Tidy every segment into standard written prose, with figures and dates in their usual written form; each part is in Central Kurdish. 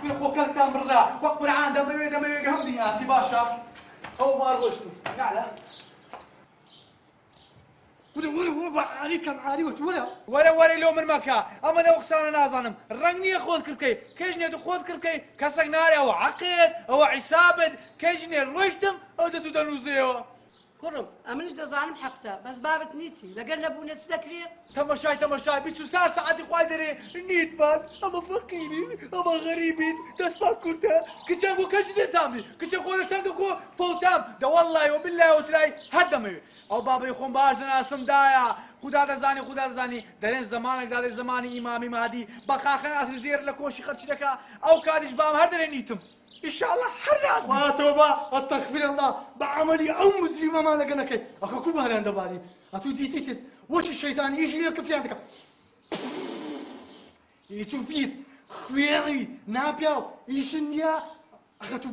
من خوكان تام برا وقت العام دم يهمني يا سي باشا او ما روشتو نعلا ولا عريت كم عاري ولا لو من مكا اما لو خسارة نازنم رنگني خود كركي كيجني تو خود كركي كسك ناري او عقيد او عسابد كيجني روشتم او تتو دنوزيو كرم امنش دزانم حقتا بس بابت نيتي لقلنا بونت سدكري تماشاي بيتو ساعتي قادري نيت بان اما فقيرين اما غريبين تسمع كرتا كيشان وكاجني تامي كيشان قول سندكو فوتام ده والله وبالله وتلاي هدمي او بابا يخون باش ناسم دايا خدا دزاني درين زمانك دادر زماني امامي مهدي بقاخن اسزير لكوشي خرج لك او كادش بام هر درينيتم ان شاء الله حرام واتوبا استغفر الله بعملي او مجرمه ما لقنك اخو كل مهل عند بالي اتو ديتيت وش الشيطان يجي لك في عندك يشوف بيس خويري نابياو يشنيا اخاتو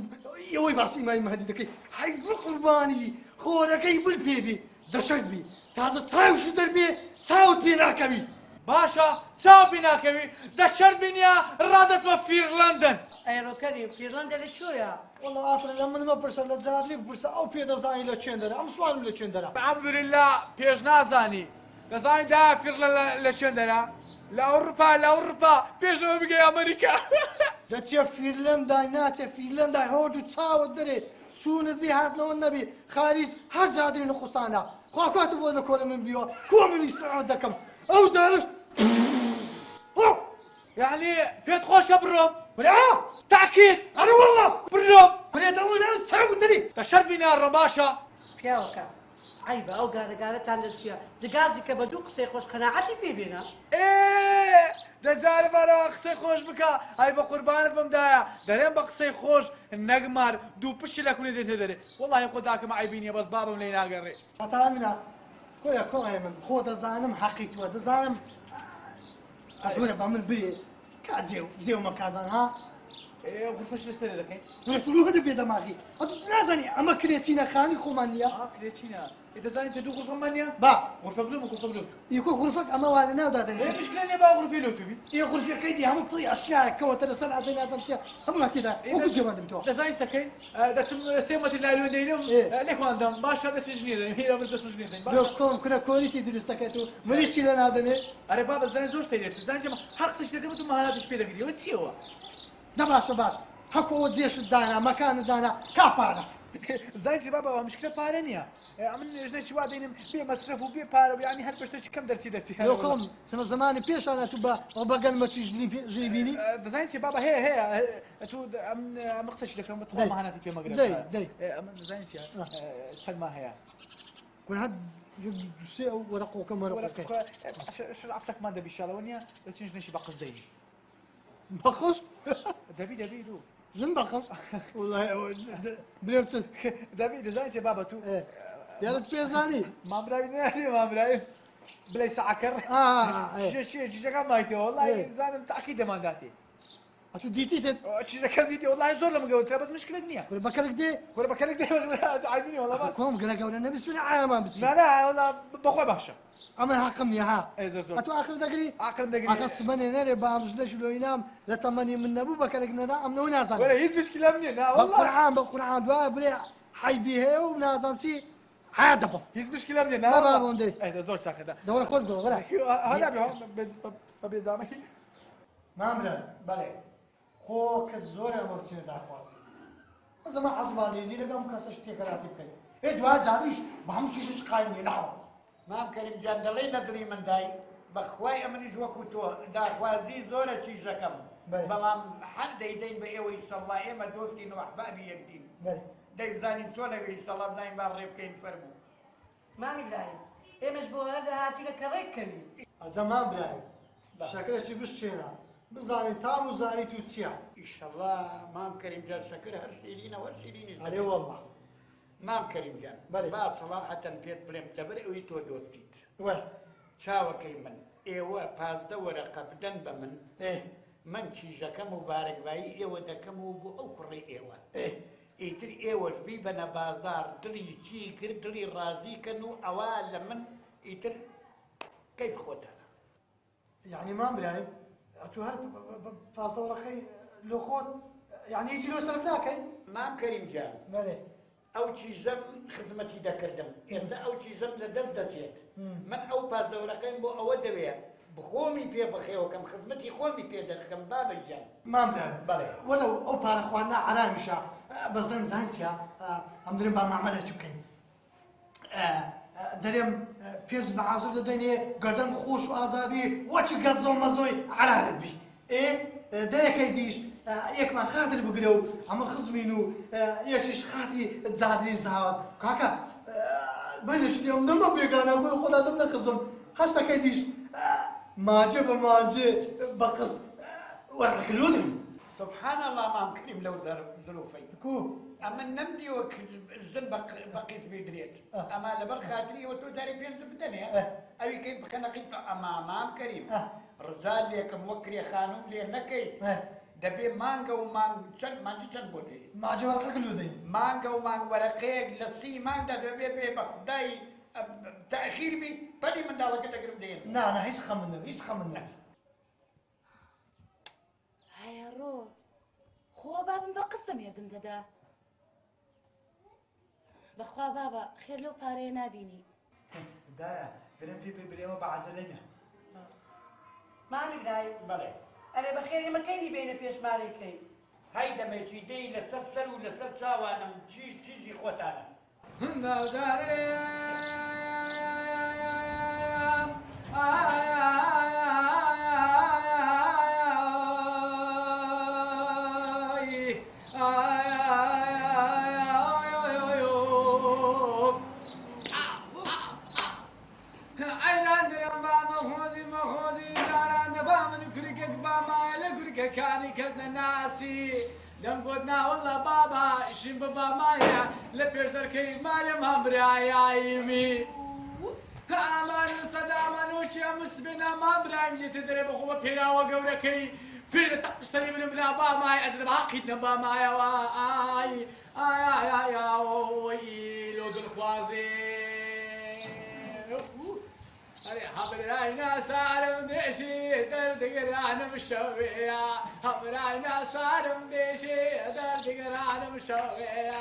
يوي باسي ما مهدي دكي هاي قرباني خوركي بالبيبي دشربي تازه تاو شو دربي تاو بيناكبي باشا تاو بيناكبي دشرت بينيا رادت ما في لندن ايرو كريم في لندن لشويا والله عفوا لما ما برسل لزادلي برسل او بيدا زاين لتشندرا ام سوالو لتشندرا الحمد لله بيش نازاني دزاين دا في لشندرا لاوروبا بيش ما بقي امريكا دتشا فنلندا ناتشا فنلندا هودو تاو دري سونت بي هات لو النبي خالص هر زادري نقصانا خواكاتو بو نكور من بيو كو من يسعود دكم او زارش يعني بيت خوش بروم ولا تاكيد انا والله بروم ولا دون انا تاو دري تشرب بينا الرماشة بياوكا عيبة او قالت عن السيا دقازي كبدو قصي خوش قناعتي في بينا ايه دجال برا قصي خوش بكا هاي بقربانت بمدايا درين بقصي خوش النقمر دو بشي لك ولي تدري والله يقول ذاك ما عيبيني بس بابا ملينا قري فتامنا كويا من خود زانم حقيقي ود زانم اسوره بعمل بري كازيو مكان ها ايه وغرفة السنة لكن رحت له هذا بيدماغي لازني اما كريتينا خاني خومانيا كريتينا اذا زاني تدو غرفة مانيا با غرفة بلوم غرفة بلوم يكون غرفك اما وانا وداد ايه المشكلة اللي بقى غرفة لو تبي ايه غرفة كيدي هم طريق اشياء كوتر سنة زي لازم شيء هم كذا وكل جمال دمتوا ده زاني استكين ده تم سيمة الليلون دينهم ليك ما عندهم باشا بس جنيه هي بس جنيه لو كنا كوريتي درست كاتو ماليش شيء لنا هذا أري بابا زين زور سيدي زين جم حق سشتري بتو ما هذا شبيه دقيقة وتسيوا ده باش حكوا جيش الدانا مكان الدانا كابارا زين بابا مشكلة بارنيا من جنة شو وادين بي مصرف وبي بار يعني هل بشتري كم درسي لو كم سنة زمان بيش أنا تبا وبقى ما تيجي جيبيني زين بابا هي تو أم قصش لك تقوم معنا في مغرب داي زين سلمى هي كل حد يسيء ورقه كم ورقه شرعت لك ما دبي شالونيا لو تنجي نشي بقص ديني بخص دبي دو زين بخص والله بليمتن دبي زين بابا تو يا ريت بيزاني ما براي بلاي ساعكر شي كان مايتي والله زين تاكيد ما داتي اتو ديتي شي كان ديتي والله زور لما قلت بس مشكله دنيا ولا بكرك دي عايبيني والله بس كوم قال قولنا النبي بسم الله عام بس لا والله بقوى باشا اما حقمني ها زور اتو اخر دقري دقري اخص بني نري بامش ليش لو ينام لا تمني من ابو بكرك ندا ام نو نازل ولا هيز مشكله مني لا والله بالقران دعاء بلي حي بيه ونازم شي عادبه هيز مشكله مني لا بابا ندي ايه زور ساكه ده دور خد دور هذا بيزامي مامرا بله خو كزور امرتني داخواز زما عصباني لي لقام كاسش تكراتي بكي ايه دوا جاديش بهم شيش قايمني نعم مام كريم جان دلي ندري من داي بخواي امني جوكو تو داخوازي زوره تشيجكم بمام حد يدين بايوي ان شاء الله اما دوستي نو احبابي يدين داي بزاني تسولي ان شاء الله بزاني باريب كاين فرمو ما من لاي ايه مش بو هذا هاتي لك ريكني زمان براي شكرا شي بشينا بزاني تام وزاني توتسيا ان شاء الله مام كريم جان شكر هرشيلينا ورشيليني علي والله مام كريم جان با صراحة بيت بلم تبرئ ويتو دوستيت وين شاوة كيمن ايوه بازده ورقة بدن بمن من شيجاكا مبارك باي ايوه دكمو بو او كري ايوه ايتري ايوه جبيبنا بازار دلي شيكر دلي رازي كانوا اوال من ايتر كيف خوتها يعني ما براي اتو هل فاصل ورقي لو خۆت یعنی هیچی لۆ سەرف ناکەی؟ مام کەریم جان بەڵێ ئەو چیزەم خزمەتی دەکردم ئێستا ئەو چیزەم لە دەست دەچێت من ئەو پاسدەورەکەم بۆ ئەوە دەوێت بخۆمی پێ بخێوەکەم خزمەتی خۆمی پێ دەکەم بابەجان مامدار بەڵێ وەلو ئەو پارە خواردنا ئارامیشە بەس دەرم زانیتیا ئەم درێم با مامەلەکی بکەین دەرێم پێش بەعازر دەدەینێ گەردەم خۆش و ئازابی وەچی گەزۆ مەزۆی عرارت بی دەیەکەی دیش یەکمان خاتر بگرە و ئەمە خزمین و یەکیش خاتی زادی زاوات کاکە بەنش دێم دەمە بێگانە گوڵ خۆدا دەم نەخزم هەشتەکەی دیش ماجێ بە ماجێ بە قس وەرقەکە لودم سبحان الله مام کەریم لەو ظروفەی کو ئەمە نەمدیوە زن بە قیسمی درێت ئەما لەبەر خاتریەوە تۆ جارێ پێنج بدەنێ ئەوی کەی بخەنە قیستا ئەما مام کەریم ڕزال لێکم وەک کرێ خانوم لێ نەکەی دەبێ مانگە و مانگ چەند مانجی چەند بۆ دێ ماجێ وەرقەکە لودەین مانگە و مانگ وەرەقەیەک لە سی مانگدا دەبێ بێ بە خودای تاخیر بی پەلی منداڵەکە دەگرم دێن نا هیچ خەمم نەبێ هیچ خەمم نەبێ هەیە ڕۆ خۆ بابم بە قسە مێردم دەدا بەخوا بابە خێر لەو پارەیە نابینی دایە درێم پێ برێەوە بە عەزەلەیە مامی برای بەڵێ ئەرێ بەخێر ئێمەکەی بینە پێشمارێکەی هەی دەمێکی دەی لەسەر سەر و لەسەر چاوانم چیزی خۆتانە كاني كذا ناسي دم قدنا والله بابا شين بابا مايا لبيش دركي مالي مبرايا يمي امان صدامان وشي مسبنا مبرايا اللي تدري بخوة بيرا وقوركي بيرا تقصري من بلا بابا مايا ازد بعقيدنا بابا مايا واي اي اي اي اي لو بالخوازي حبراينا سالم ديشي دردقران مشوية حبراينا سالم ديشي دردقران مشوية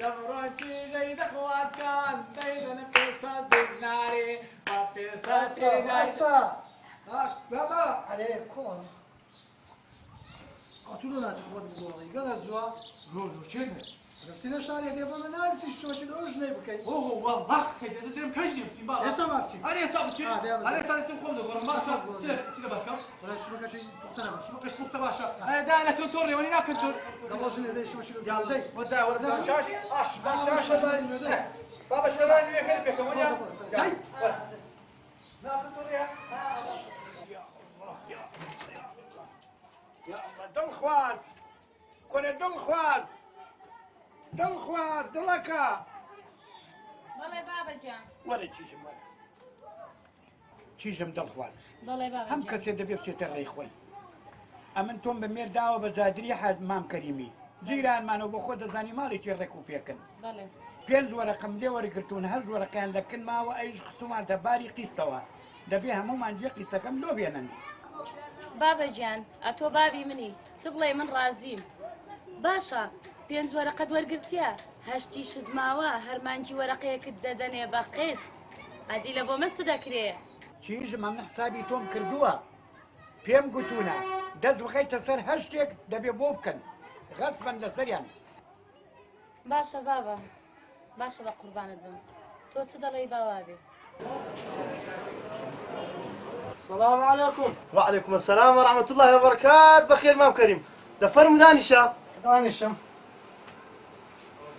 دمرون شي جيد خواس كان ديدن في صد الناري وفي صد الناري بابا عليه كون قاتلوا ناجح خود بقولي قال الزوا رولو شنو نفسنا شاري دي بما نايمسي شو شنو اجني بكاي اوه والله سيد درم كجني بسي بابا استا ما بتشي انا استا بتشي انا استا نسيب خمد غور ما شاء سيدا بركه ولا شو بكا شي مختلف شو بكاش مختلف باشا انا دا انا كنتور وانا نا كنتور دابا شنو داي شو شنو يلا داي ودا ولا شاش شاش بابا شنو راني وياك بك ويا داي لا كنتور يا دڵخواز کۆنە دڵخواز دڵخواز دڵەکە بەڵێ بابەجان وەرە چیژم وەرە چیژم دڵخواز بەڵێ هەم بابەجان کەسێ دەبێ بچێتە ڕێی خۆی ئەمن تۆم بە مێرداوە بە زادری حەد مام کەریمی جیرانمانەوە بۆ خۆ دەزانی ماڵێکی ڕێک و پێکن بەڵێ پێنج وەرەقەم لێ وەرگرتوون هەز وەرەقیان لەکن ماوە ئەیش خستومان دەباری قیستەوە دەبێ هەمومان جێ قیسەکەم لۆ بێنن بابەجان ئەتۆ بابی منی چ بڵێ من ڕازیم باشە پێنج وەرەقەت وەرگرتیە هەشتی شت ماوە هەرمانجی وەرەقەیەکت دەدەنێ بە قیست ئەدی لە بۆ من چ دەکرێ چیژم ئەم حسابی تۆم کردووە پێم گوتوونە دەست بخەیتە سەر هەشتێک دەبێ بۆ بکەن غەسبن لەسەریان باشە بابە باشە بە قوربانت بم تۆ چ دەڵێی باوا بێ السلام عليكم. وعليكم السلام ورحمة الله وبركاته. بخير مام كريم. دفر مدانشا. دانشم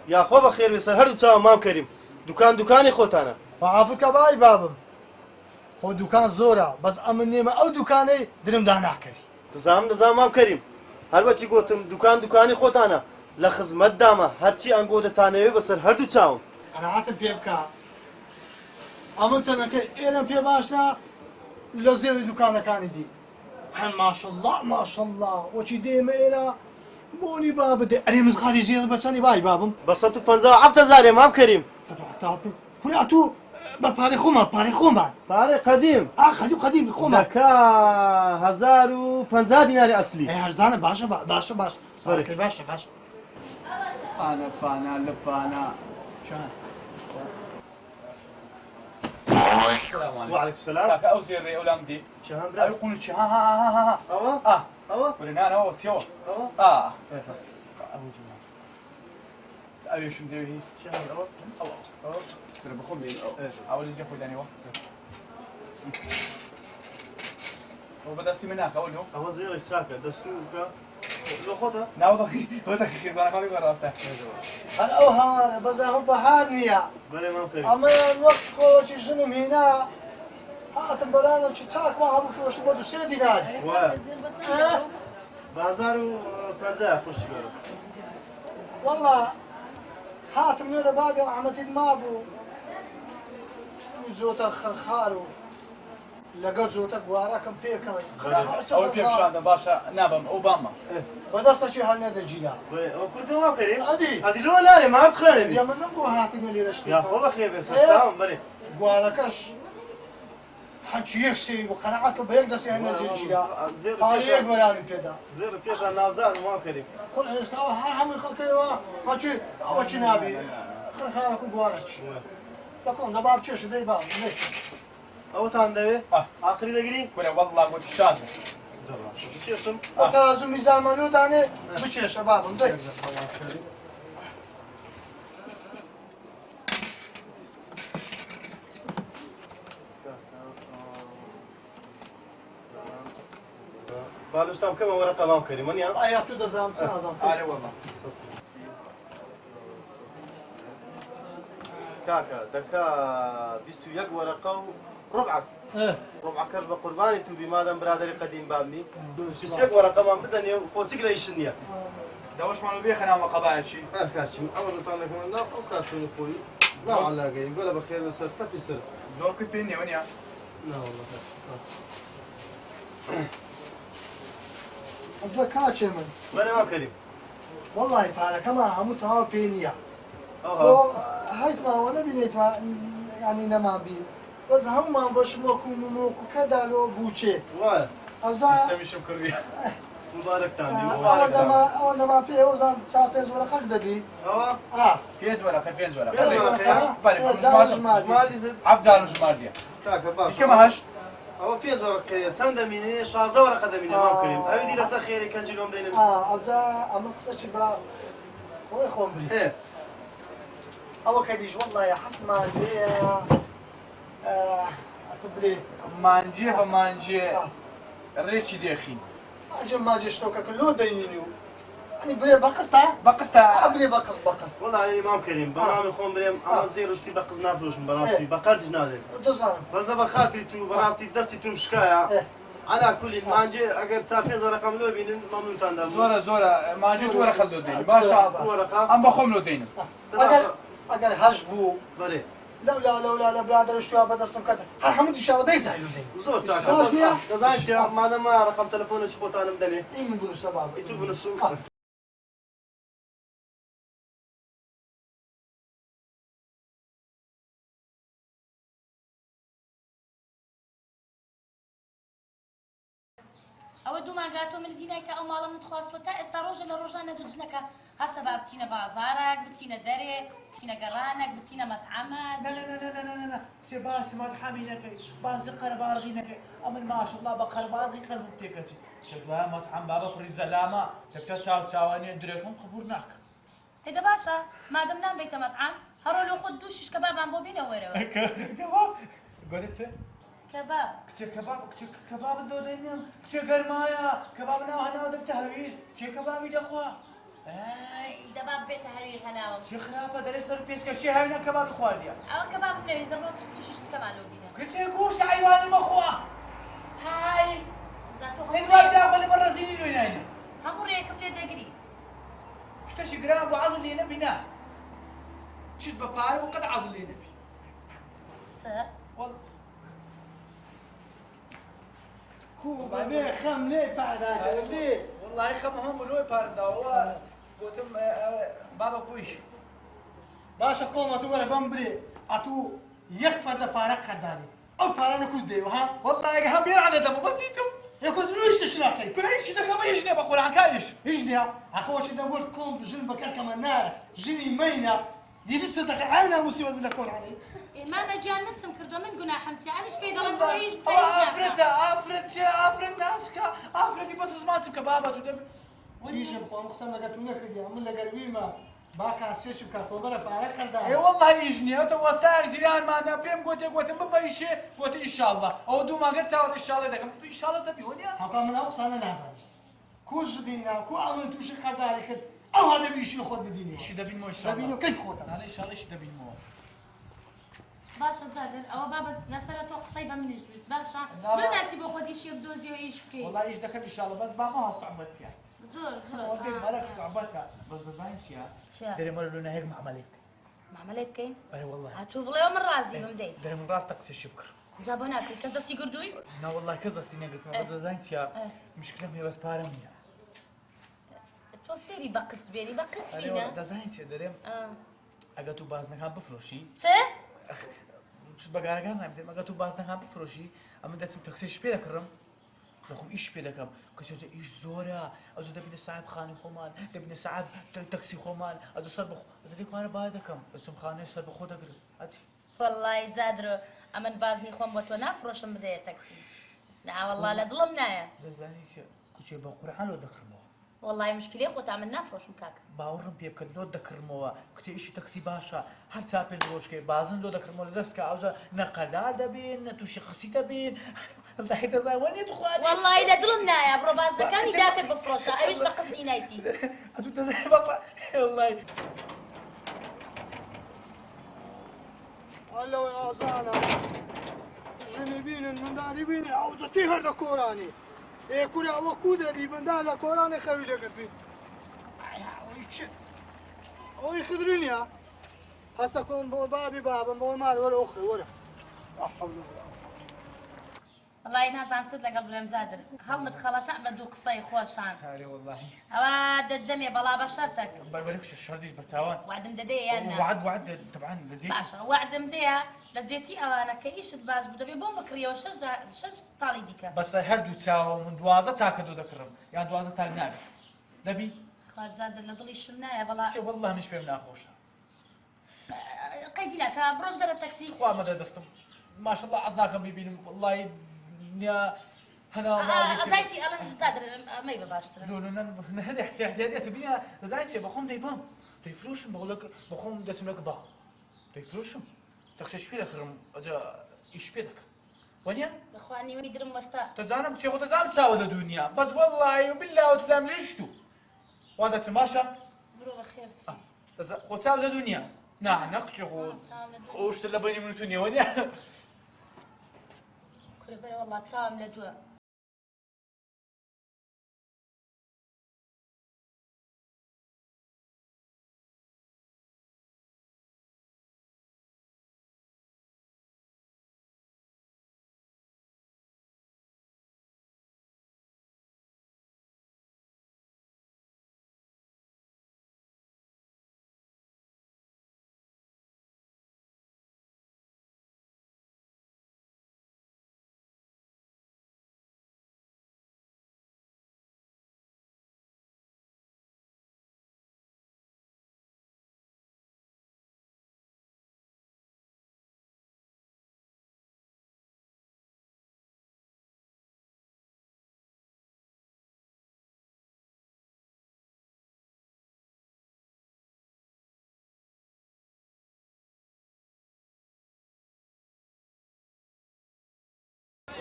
يا خو بخير بيصير هردو تساوي مام كريم. دكاني خوتانا. وعافك باي بابم خو دكان زورا بس امن نيمه او دكاني درم دانا كري نظام مام كريم. هر وقت قلتم دكاني خوتانا. لخدمت دامه هرچی انگوده تانوی بسر هردو تساوي. انا عاتم بيبكا امن تنك ايرن بي باشنا لزيد دكان كان دي ما شاء الله ما شاء الله وشي ديما ايرا بوني بابا دي اري مزغالي زيد بساني باي بابم بسطت 50 عبد زاري مام كريم. تبع تابي هنا اتو بپارێ خۆمان پارێ خۆمان پارەی قەدیم قەدیمی خۆمان دەکا 1050 دیناری ئەسلی هەرزانە باشە باشە باش ساڵەکەی باشە باش انا فانا لفانا شان السلام عليكم وعليكم السلام كاكا او زيري اولامدي شهام لا يقولوا شي ها ها ها ها أوا أوا ولنا انا هو سوا أوا أبي شو ندير هي؟ شهام أوا أو ترى بخون لي أول اللي جابوا داني هو بدأت من هناك أول هو أوا زير الشاكة دستوكا لو خطأ ناوض هو ده كيف أنا خلي براسته هەر ئەو هەوارە بەزاهم بەهار نییە بلي ما مكرم ئەمەیان وەخت خۆڵکی ژنم هێنا هاتم بەلانەکی چاکما هەموو فرۆشت بۆ 2 دینار بازار و 50 خوش تبارك والله هاتم نێرە بابی ئەحمەدیت مابوو زۆتە خەرخار و لەگەڵ زۆتە گوارەکەم پێکەڵی أول بيم شاندا باشا نابم أوباما بەدەستەکی هەر نەدەجیلا أو كنت ما مكرم ئەدی هذه لو لا ما عرفت خلاني یا من نەبوو هاتیمە لێرەشتی يا خوبا خير بس سلام بلي گوارەکەش حەچ یەک سێ بۆ قەنەعەتکە بە یەک دەستی هەر نەجێجیلا پارەیەک بەلاوی پێدا زير بيش نازار ما مكرم خۆ ئێستاوە هەر هەمووی خەڵکەوە هەچی ئەوەچی نابی خەرخارەکە گوارەچی دەکڵم دەبا بچێش دەی با أو تاندوي آخري دقري ولا والله قلت شازة بتشيشم بە تەرازو میزانمەلو دانێ بچێشە بابم دەی بالوستام كم ورقة ما مكرم من يعني ئایا تو دەزانم چ نازانم علي والله كاكا دكا بيستو يق ورقة ربعك ربع كاش بقرباني تو بمادام برادري قديم بابني بيستو يق ورقة ما بدني وفوتك لا يشنيا دوش مالو بيه خنا وقبائل شيء كاشم أول طالع كمان لا أو كاتون خوي لا على جاي ولا بخير بس تفي سر زور كنت بيني ونيا لا والله ئەمجا کاچێ من ولا ما كريم والله پارەکەما هەموو تەواو پێ نییە هایتماوە نەبینێتمە ینی نەمان بین بەس هەمومان بەشم وەکو مۆکوکەدالۆ بووچێ واه ئەزا سميشم كروي مبارك تاندي ئەوە دەما پێ ئەوزان چا پێز وەرەقەت دەبی بينز ولا خي بينز ولا ژماری عبد زالو جمارديا كاكا باش كم هاش أو بيز ورقة چند دميني 16 ورقة دميني ما كريم أبي دي لسه خيري كان جيلهم دينم ئەوجا ئەمە قسەکی بە خۆی خۆم بری إيه ئەوە کە دیش وەڵڵایە حەسمان لێە ئەتو بلێ مانجي بمانجي ريتشي ديخين ئەجێ ماجێ شتۆکەکە لۆ دەینین و ئەنی برێ بەقستا بقستا برێ بەقست والله يعني ما كريم بمامي خون بريم أنا زير وشتي بقز نافلوش براسي بقرج نادر دەزانم بس ده بخاطري تو براسي دستي تو مشكايا على كل مانجي أجر تسافين زورا كملو بينن ممنون تاندم زورا زورا مانجي ورا خلدو دين باشا ورقة ام بخوم له دين ئەگەر هەش بوو بري لەولا لە برادر شتووە بەدەستم کرد هەر هەموو دیشاڵە بێزای دەی زور تاكا كزانتي ما أنا ما رقم تلفوني شبوت أنا بدني ئی من بنووسە بابە يتوب بنصو ئەوە دوو ماگاتۆ من دینایکە ئەو ماڵە من خواستوە تا ئێستا ڕۆژە لە ڕۆژانە دوو جنەکە هەستە با بچینە بازارێک بچینە دەرێ بچینە گەڕانێک بچینە مەتعەمەک لا سي باس ما تحامي نكي باس قربارغي نكي أمن ما شاء الله بقربارغي قلب بتيكتي شكلها مطعم بابا بري زلامة تبتا تاو تاواني دريكم خبرناك هيدا باشا مادام نام بيت مطعم هرو لو خد دوشش كباب بو بينا ويرو كباب قلت كباب كتير كباب دودين كتير قرمايا كباب هنا ودك تهويل كتير كباب يدخوا اي دباب بيت هري هناو شي خلافه دري صار بيسكا شي هنا كباب خواليا او كباب بنوي زبروت دوشش كمان لو بينا كتير قوش عيوان المخوا هاي ذاتو الوالد داخل برا زيني هنا هم ريكم لي دغري اشتشي جرام وعزل لي نبينا شد بباري وقد عزل لي نبي والله کوبە لێ خەم لێ پاداکە لێ والله خمهم ولو بارد هو قلتم بابا كويش باشە کۆمە تو وەرە بەم برێ ئەتوو يك فرد بارك خداني او بارك كودي ها والله يا هم على دمه بس ديتم يا كنت ليش تشلاكي كل اي شيء ده ما يجني بقول عن كايش يجني اخوش دور كوم بجنبك كمان نار جني مينا دي تصدق عنا مصيبه بدك تكون علي ما نجان نتسم كردو من قناح حمتي انا شبي دلم بويش افرت ناسكا افرتي بس زمان تبكى بابا تدب تيجي بخو مقسم لك تقول لك عمل لك قريمه باكا سيش بكاتوبره بارك خداني اي والله يجني تو وستاك زيران ما انا بيم قلت ما شيء قلت ان شاء الله او دو ما قلت ان شاء الله دخل ان شاء الله تبي هون يا حقا من اقصى انا نازل كو جدينا كو عمل توش خدالك او هذا بيشي خد بديني شي دبين مو ان شاء الله دبينو كيف خوتا انا ان شاء الله شي دبين مو باشا زادر او بابا نسرت قصيبه من الجويت باشا لا. من انت باخذ ايش بدوزي وايش بكي والله ايش دخل ان شاء الله بس ما صعبت يا زور ودي بالك صعبتها بس بزاين يا دري مر لنا هيك معملك معملك كاين اي والله هاتوف لي يوم الرازي بمدي دري من راسك تشبكر جابوا ناكل كذا سيقردوي لا والله كذا سنه قلت ما بزاين يا مشكله هي بس بارمية توفيري بقست بيني بقست ايوه بينا بزاين يا دري اگه بازنا كان بفروشي چه؟ چش بگارگان نمیدونم اگه بازنا كان بفروشي اما دستم تاکسیش پیدا کردم بخوام ایش پیدا کنم کسی از ایش زوره از دبین صاحب خانه خومال دبین صاحب تاکسی خومال از سر بخو از دیگه کار باید کم اسم خانه سر بخو دگر ادی والله زادرو امن بازني خوم بتو نافروشم بدي تاكسي لا والله لا ظلمنا يا زاني سي كنت بقرحان لو دكرمو والله مشكله خو تعمل نافروش مكاك باورم بيب كد لو دكرمو كنت ايش تاكسي باشا هر تابل روشكي بازن لو دكرمو دست عاوزه نقلا دبين تو شخصي دبين الله يدا وين يدخل والله لا ظلمنا يا برو بازنا كان يداك بفروشه ايش بقصدي نايتي ادو تزاي بابا والله هلا يا زانا جنبين من داربين عاوزة تهر لكوراني ايه كورا وكودا بي من دار لكوراني خوي لك بي اوي خضرين يا هسه كون بابي بابا مو مال ولا اخي ولا لا حول ولا قوة والله ناس عم تصير لقلب المزادر هل مدخلتها بدو قصي خوشان هاري والله هوا الدم بلا بشرتك بالكش الشردي بتاوان وعد مددي يانا وعد طبعا لجيت باشا وعد مديها لزيتي اوانا كايش باش بدو بوم بكريه وشش شش طالي ديكا بس هردو تساو من دوازه تاكدو ذكرم يعني دوازه تاكناك نبي خاد زاد لضلي شمنايا بلا والله مش بهم ناخوش قيدي لك برو بدر التاكسي اخوان مدى دستم ما شاء الله عزناكم بيبين والله يا هنا ما زايتي انا زادر ما يبى باشتري لو نهدي احتياجات بيها زايتي بخوم ديبام تيفلوشم بقول لك بخوم دسم لك با تيفلوشم تخشش في لك اجا ايش في لك ونيا اخواني وين يدرم مستا تزانم تشي خد زعم تساوي الدنيا بس والله وبالله وتسلم جشتو وهذا تماشى برو بخير بس خد تساوي الدنيا نعم نقطع وش تلبني من الدنيا ونيا كل برا والله تساوم لدوا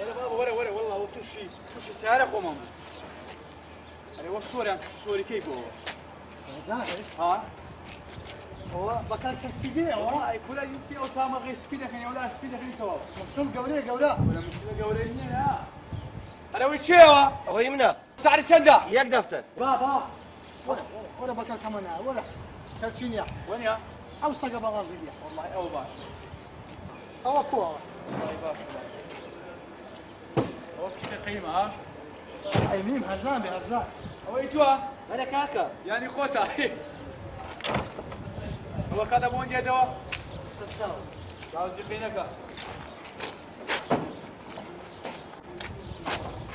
ولا بابا ولا والله هو توشي سعر اخو ماما انا هو الصوري انت الصوري كيف هو ظاهر ها هو بكال تاكسي والله كل انت او تاما غير سبيدك يعني ولا سبيدك انت هو مقسم قوليه قولا ولا مشكله قولين لا انا وش هو هو يمنا سعر سندا ياك دفتر بابا ولا بكال كمان ولا كرتشينيا وين يا او سقى بغازية والله او باش او كوره والله باش هو كيش قيمه ها اي ميم هرزان بهرزان هو ايتوا انا كاكا يعني خوتا هو كذا مون يدو تعال جيب بينك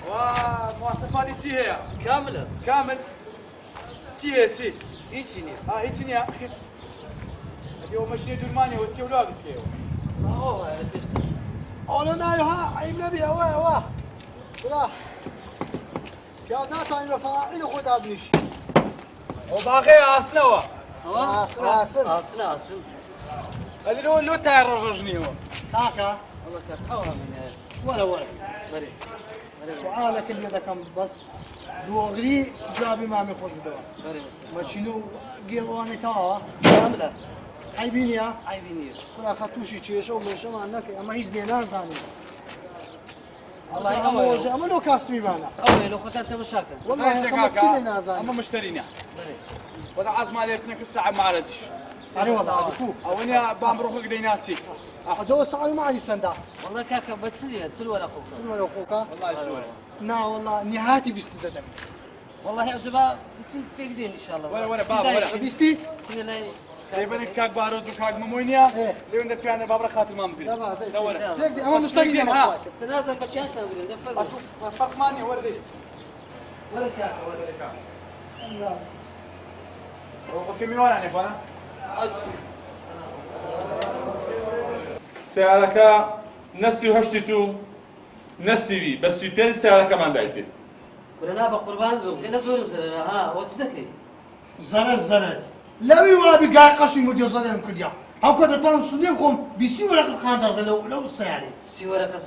ومواصفاتي تي هي كاملة كامل تي هي تي هيجيني هيتني اخي اليوم مشي درماني وتي ولابس كيو ما هو لبست أولا نايها عيب نبي واه ولا يا ناتاني رفاعي خد ابنش وباقي اصنوا أصل اللي لو تاير رججني هو كاكا والله كاكا من ولا بري سؤالك اللي هذا كم بس دوغري جابي ما ميخوض بدوا بري بس ما شنو قيلواني تاها كاملة عيبين يا عيبيني ولا خطوشي تشيشو ومشو ما انك اما هيز دينا زاني والله أول أول اما لو كاسمي معنا أول لو خدت مشاكل والله كم تشيلنا زاني اما مشتريني بري وضع عزم عليه تسنك الساعة ما عرفتش أنا والله أدكو او اني بامروح قدي ناسي أجو سألوا معي تسندا والله كاكا بتسلي تسلوى لأخوك سلوا أخوك والله يسوي نا والله نهاتي بيستددم والله يا جماعة بتسلي في قدين إن شاء الله ولا بابا ولا بيستي تسلي لا تقريبا كاك باروز وكاك مموينيا إيه. اللي عندك بيانا بابرا خاطر ما مدري دابا دورة ليك اما مشتاقين ها. ها بس لازم بشيء تقولين دفر فرق ماني وردي ولا كاكا ولا وفي من وين يعني اخوانا سیارەکە نەسی و هەشتی تو نەسیوی بە سوپێنی سیارەکەمان دایتێ كلنا بقربان بقينا زورم زرنا ها وتصدقي زرر لوي وابي قاع قشي مدير زرر كديا هاو كده طعم سوديم خم بيسي ورقة خانزة لو سياري سيورقة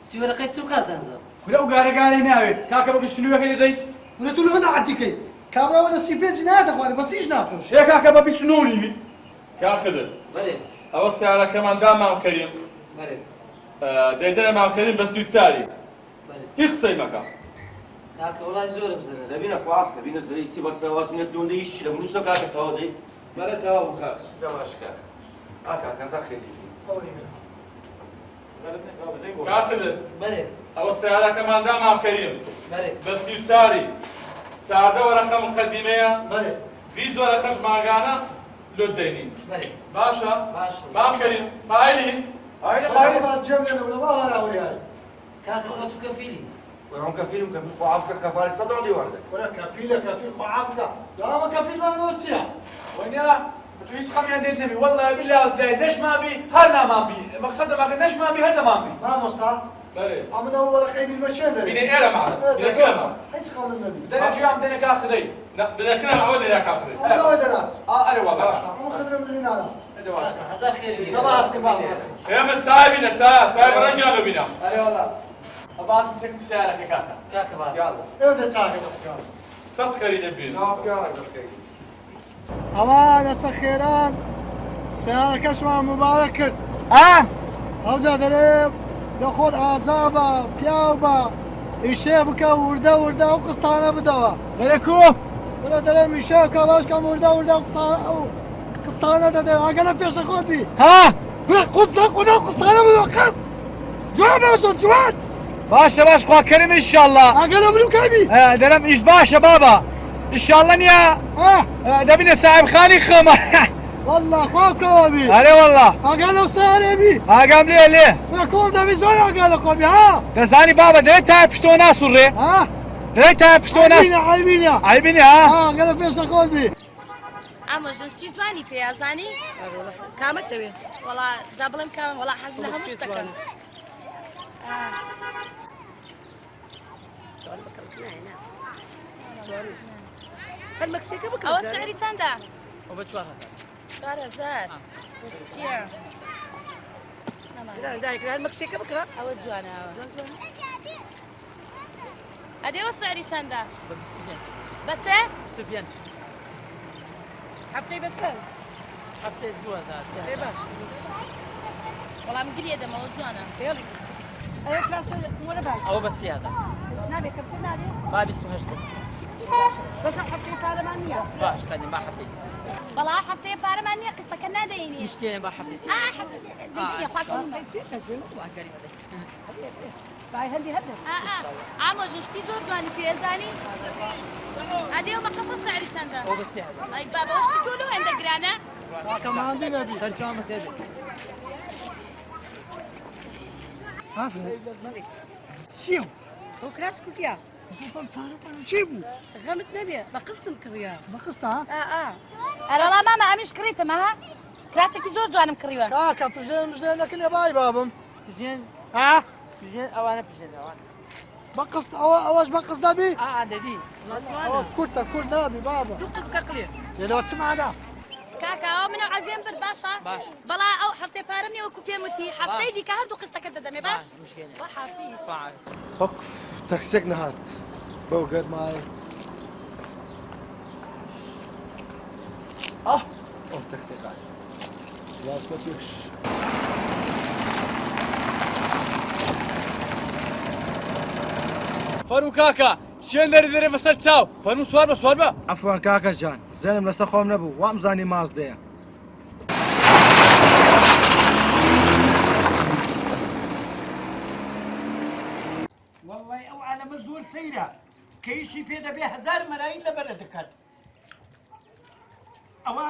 سيورقة يتسوق زنزا ولا وقاري ناوي كاكا بقى شنو يا دي ولا تقول هنا عديكي كابرا ولا سيبيت نادى اخواني بس ايش نافوش يا كاكا بقى سنوني کاخدر بري ئەوە سیارەکەمان دا ماوکەریم بري دەیدەنە ماوکەریم بە سوچاری بري هیچ قسەی مەکە كاكا والله زورم زرنا دەبینە خواف دەبینە زەری سی بەسە واس منێت لۆندە هیچ لە مروستە کاکە تەواو دەی بري تاو كاكا دەواش کاکە ئاکا کەسا خێری کاخدر بري ئەوە سیارەکەمان دا ماوکەریم بري بە سوچاری چاردە وەرەقە مقەدیمەیە بله 20 وەرەقەش ماگانە لۆ دەینین بري باشە باشە. مامکەریم قایلین هاي الجملة ولا ما هلا ولا كاكا خواتو كفيلي وەڕۆن کەفیلم کە خواافکە کەفاری سەدەڵ دیوارده ولا كفيل خعافك لا ما كفيل ما نوتيا وينيا تو هیچ خمی اندید نمی والله بالله زي نش ما بي هر ما بي مقصد ما نش ما بي هذا ما بي ما مستا بەرێ عم ندور خير المشان بینێ ئێرە ماڵەس بینەکەمە ايش قال النبي دنا جوام دنا كاخذي بنەکەم ئەوە دەریا کاخدر والله وين ناس اري والله هم خدنا من ناس كاكا هزار خير ما اسكي ما اسكي خێمە چای بینە چای بەڕەنجیان ببینە اري والله اباس تشك السيارة كاكا كاكا باش ايه تاعك سەد خەری دەبین امان سخيران سيارة كشمة مبارك كرت اوجا دريب ناخذ عذابة بياوبة يشيبك ورده وقسطانة بدوا دركو ولا دريب يشيبك باش كم ورده وقسطانة بدوا انا بيش اخذ بي ها ولا قسطانة بدوا قسط جوان باشا جوان باشا باش خوا كريم ان شاء الله انا بلو كايبي درم ايش باشا بابا ان شاء الله نيا دبنا صاحب خالي خمر والله خواب كوابي علي والله اقالو ساري بي قام ليه نكون دبي زول اقالو قومي ها دزاني بابا ده تاع بشتو ناس وري ها ده تاع بشتو ناس عيبيني عيبيني ها اقالو بيش اخذ بي ئەمە ژنشتی جوانی پێیازانی کامت دەوێ وڵا جا بڵێم کامە وڵا حەز لە هەموو شتەکەم هەر مەکسێکە بکە ئەوە سعری چەندە؟ ئەو بە 4000 4000 چییە؟ دایکرا هەر مەکسێکە بکە ئەوە جوانە ئەدێەوە سعری چەندە؟ بە 25 بەچێ؟ 25 هەفتەی بەچەند هەفتەی 2000 ئێ باش وەڵام گرێ دەمەوە جوانە هێڵی ئەوە کلاس وەرە باش ئەو بە 3000 نابێت کەمتر نابێت با 28 بەس هەفتەی پارەمان نییە باش قەدیم با هەفتەی بەڵا هەفتەیە پارەمان نییە قسەکە نادەینی نیشتێنێ با هەفتەی دەیدنیە خواکەم بای هەندی هەردە ئامۆ ژنشتی زۆر جوانی پێزانی ئەدێەوە بە قسە سعری چەندە؟ ئەو بە 3000 ئەی بابا شتی تۆ لەو هێندە گرانە؟ كمان دي نبي سەرجامە دەبێت عافية شيو هو كلاس كوكيا شيبو غمت نبيه بقصتم كريا بقصتها أنا والله ماما أمش كريتة معها كلاسيكي زور جوانم كريوان كاكا فجين مجدين لكن يا باي بابم بجين ها بجين أوانا بجين أوانا بقصت أواش بقص دابي عددي كورتا كور دابي بابا دوق بكقليل سيلو تسمع هذا كاكا أو من عزيم بر باشا بلا أو حفتي فارمني وكوبي موتي حفتي دي كهردو قصتك الدمي باش وحافيس وقف تاكسيك نهات بوقت معي اوه تاكسيك عادي لا تفتش فرمو كاكا شين دەری بەسەر چاو فەرموو سوار بە عفوان کاکە جان زەنم لەسەر خۆم نەبوو وام زانی مازدەیە والله ئەو عالەمە زۆر سەیرە کەیشی پێ دەبێ 1000 مەلایین لەبەرە دەکات ئەوە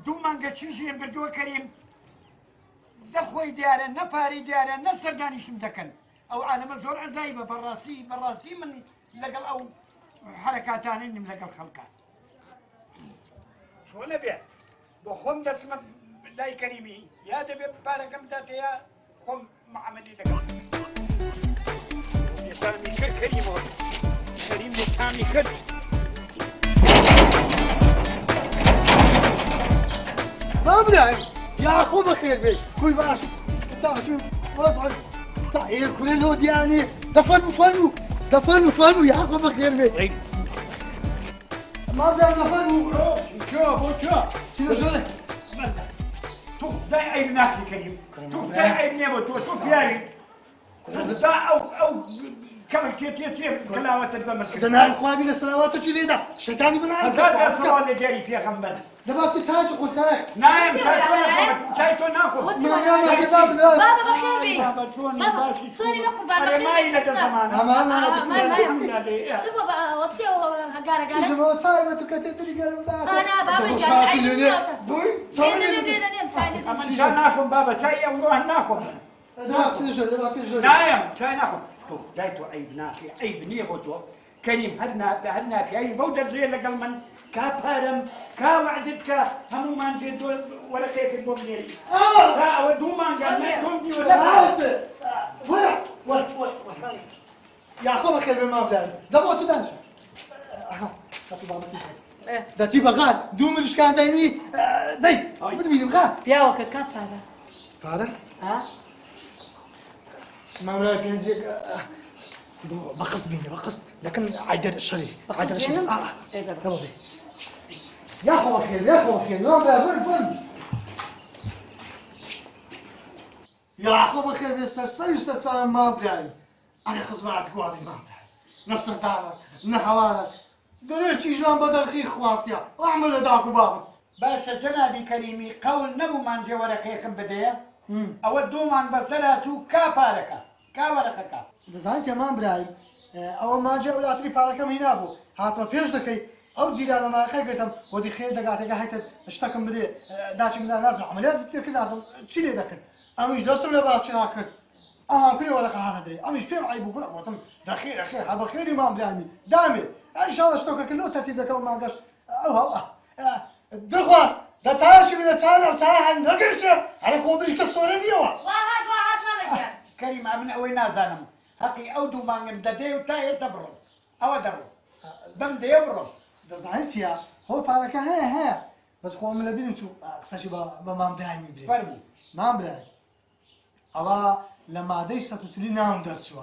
دوو مانگە چیژیان بردووە کەریم دەخۆی دیارە نەپاری دیارە نە سەردانیشم دەکەن ئەو عالەمە زۆر عەزایبە بەڕاستی من لەگەڵ ئەو حرەکاتانەی نم لەگەڵ خەڵکە چۆنە بێ بۆ خۆم دەچمە لای کەریمی یا دەبێ پارەکەم داتەیە خۆم معامەلی دەکەم لێسامی کرد کەریمەوە کەریم لێسامی کرد ما بلاي يا اخو بخير بيك كل باش تعال شوف واصعد صحيح كل الهود يعني دفنوا يا اخو بخير بيك ما بلاي دفنوا شوف شنو شنو تو داي عيب ناكل كريم تو داي عيب نيمو تو بياي دا او كما كتير كلاوة البمر ده انا اخواني للصلوات وشي ليدا شيطاني من عارف هذا الصلاة اللي جاري فيها غمبنا دابا تتاش قلت لك نعم تايتو ناخذ بابا بخير بي بابا بابا سوري نقول بابا بخير ما يلقى زمان ما شوفوا بقى وطيو هقارة قارة شوفوا تاي ما تكتدري قال أنا بابا جاي أما جاي ناخذ بابا شاي والله ناخذ نعم شاي ناخذ تو دايتو عيب ناكي عيب نيغوتو كريم هدنا في أي بودر زي لقل من كابارم كاوعدتك همو ما نجي دول ولا كيف البومنيري لا ودو ما قال ما يكون دي ولا ورا يا اخو بخير بما بلاد دابا تدانش دا تجيب غان دوم الاشكال دايني داي بدي غان يا وكاكا هذا فارق ها ما ملاك نجيك بقص لكن عيدر الشري تمام يا اخو بخير ما بلاد فين يا اخو بخير بيستر ما بلاد انا خصبات قواضي ما بلاد نصر دارك نحوارك دريت شي جنب بدل خي خواصيا اعمل داك بابك باشا جنابي كريمي قول نبو ما نجي ورقيكم بديه اودو من بسلاتو كا ورقك دزايت يا مان برايم او ما جاء ولا تري باركم هنا بو هات ما بيش دكي او جيران ما خير قلتم ودي خير دقاتك هيت اشتكم بدي داش من لازم عمليات تك لازم تشيلي دكن امش دوسم لبا تشاكر كل ورقه هذا امش بيم عيب بقول وطم دخير اخير هذا خير ما برايم دامي ان شاء الله اشتوك كله ترتيب ما قاش او والله درخواست ده تعال شو بدنا تعال نقرش على خبرش كالصورة دي واحد ما مجال كريم من أوي نازانم هقي أودو ما نمدده وتاي يستبرم أو درو دم ده يبرم ده زعيسيا هو بارك ها بس خو من لبين شو قصاشي ما مدعي من بلاد فرمو ما مدعي الله لما ديش ستسلي نام درس شو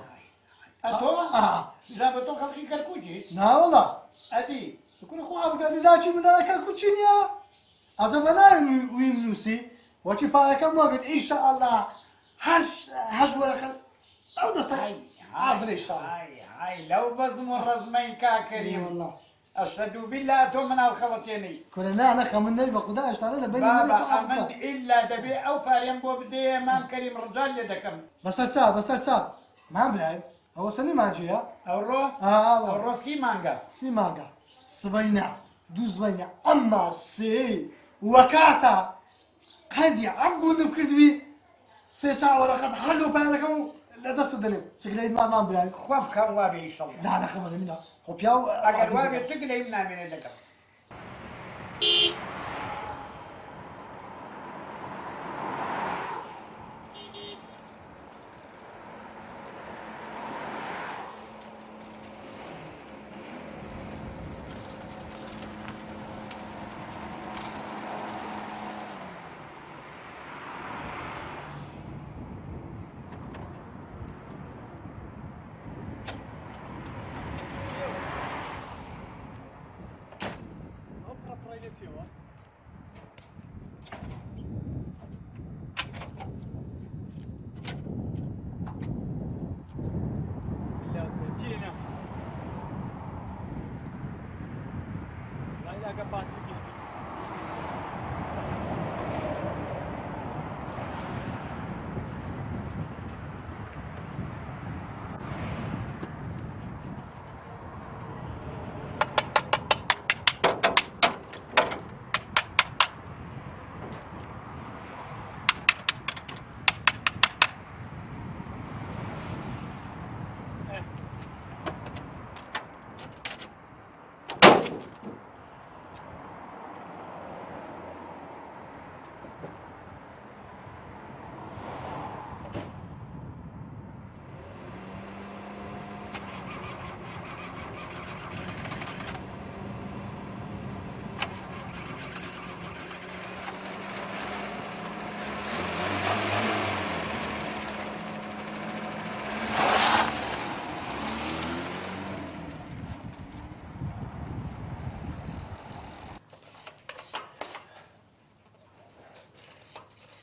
أتوما جابتو خلقي كركوجي نا والله أدي تكون اخو عبد القادر داشي من ذاك الكوتشينيا عجبنا وين نوسي وشي بارك موجود ان شاء الله هش ورخل او دستك عصري ان شاء الله هاي لو بزمر رزميكا كريم والله أشهد بالله تومنا الخبطيني كنا انا خمنا بخدا اشتغلنا بيني بابا أمن إلا دبي أو باريم بو بدي مام كريم رجال يدكم بس ارسال ما بلعب هو سني ما جيا أو رو والله أو رو سيمانجا سبينا دوز بينا اما سي وكاتا قدي عفقو نبكردوي سێ چا وەرەقەت هەر لەو پایە دەکەم و لەدەستت دەنێم چگلەیت مامان برای خوا بکەم وابێ ئیشەڵڵا. لا نەخەمە دەمینا خۆ پیا و ئەگەر وابێ چگلەیم نامێنێ دەکەم.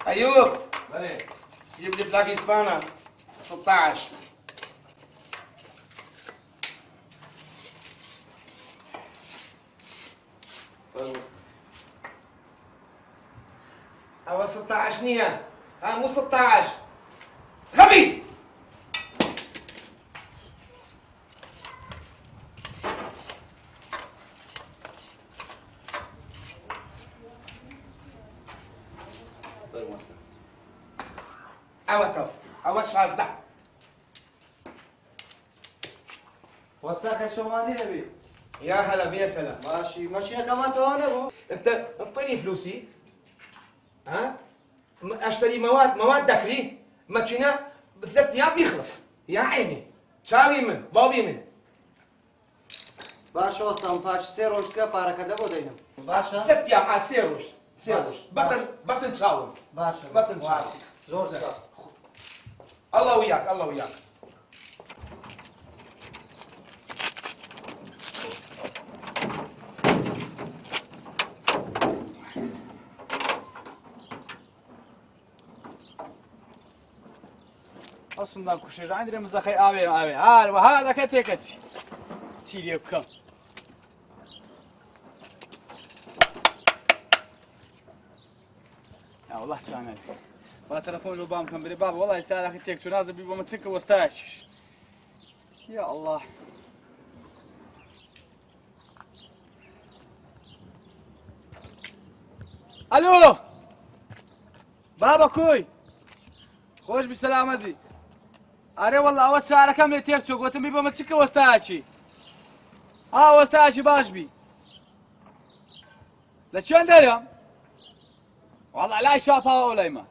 ايوب جيب لي بلاك اسبانا 16. او 16 نية مو 16 غبي. اوش هازده وساخ شو ما دي نبي يا هلا بيت هلا ماشي كمان توانه بو انت اعطيني فلوسي ها اشتري مواد داخلي ماكينه بثلاث ايام يخلص يا عيني شاوي من بابي من باشا وصام باش سيروش كفارك دبو دينم باشا 3 ايام سيروش بطن شاول باشا بطن شاول زور زين الله وياك الله وياك. اصلا كوشج عندي مزخي اوي وهذا كتيكتي تيلي بكم والله سامع با تلفون جو بام كم بابا والله يستاهل اخي تيك نازل بيبقى متسكر واستاشش يا الله الو بابا كوي خوش بسلامتي اري والله اول ساعه كم تيك شو قلت بيبقى متسكر واستاشي واستاشي باش بي لشان دريم والله لا شافها ولا ما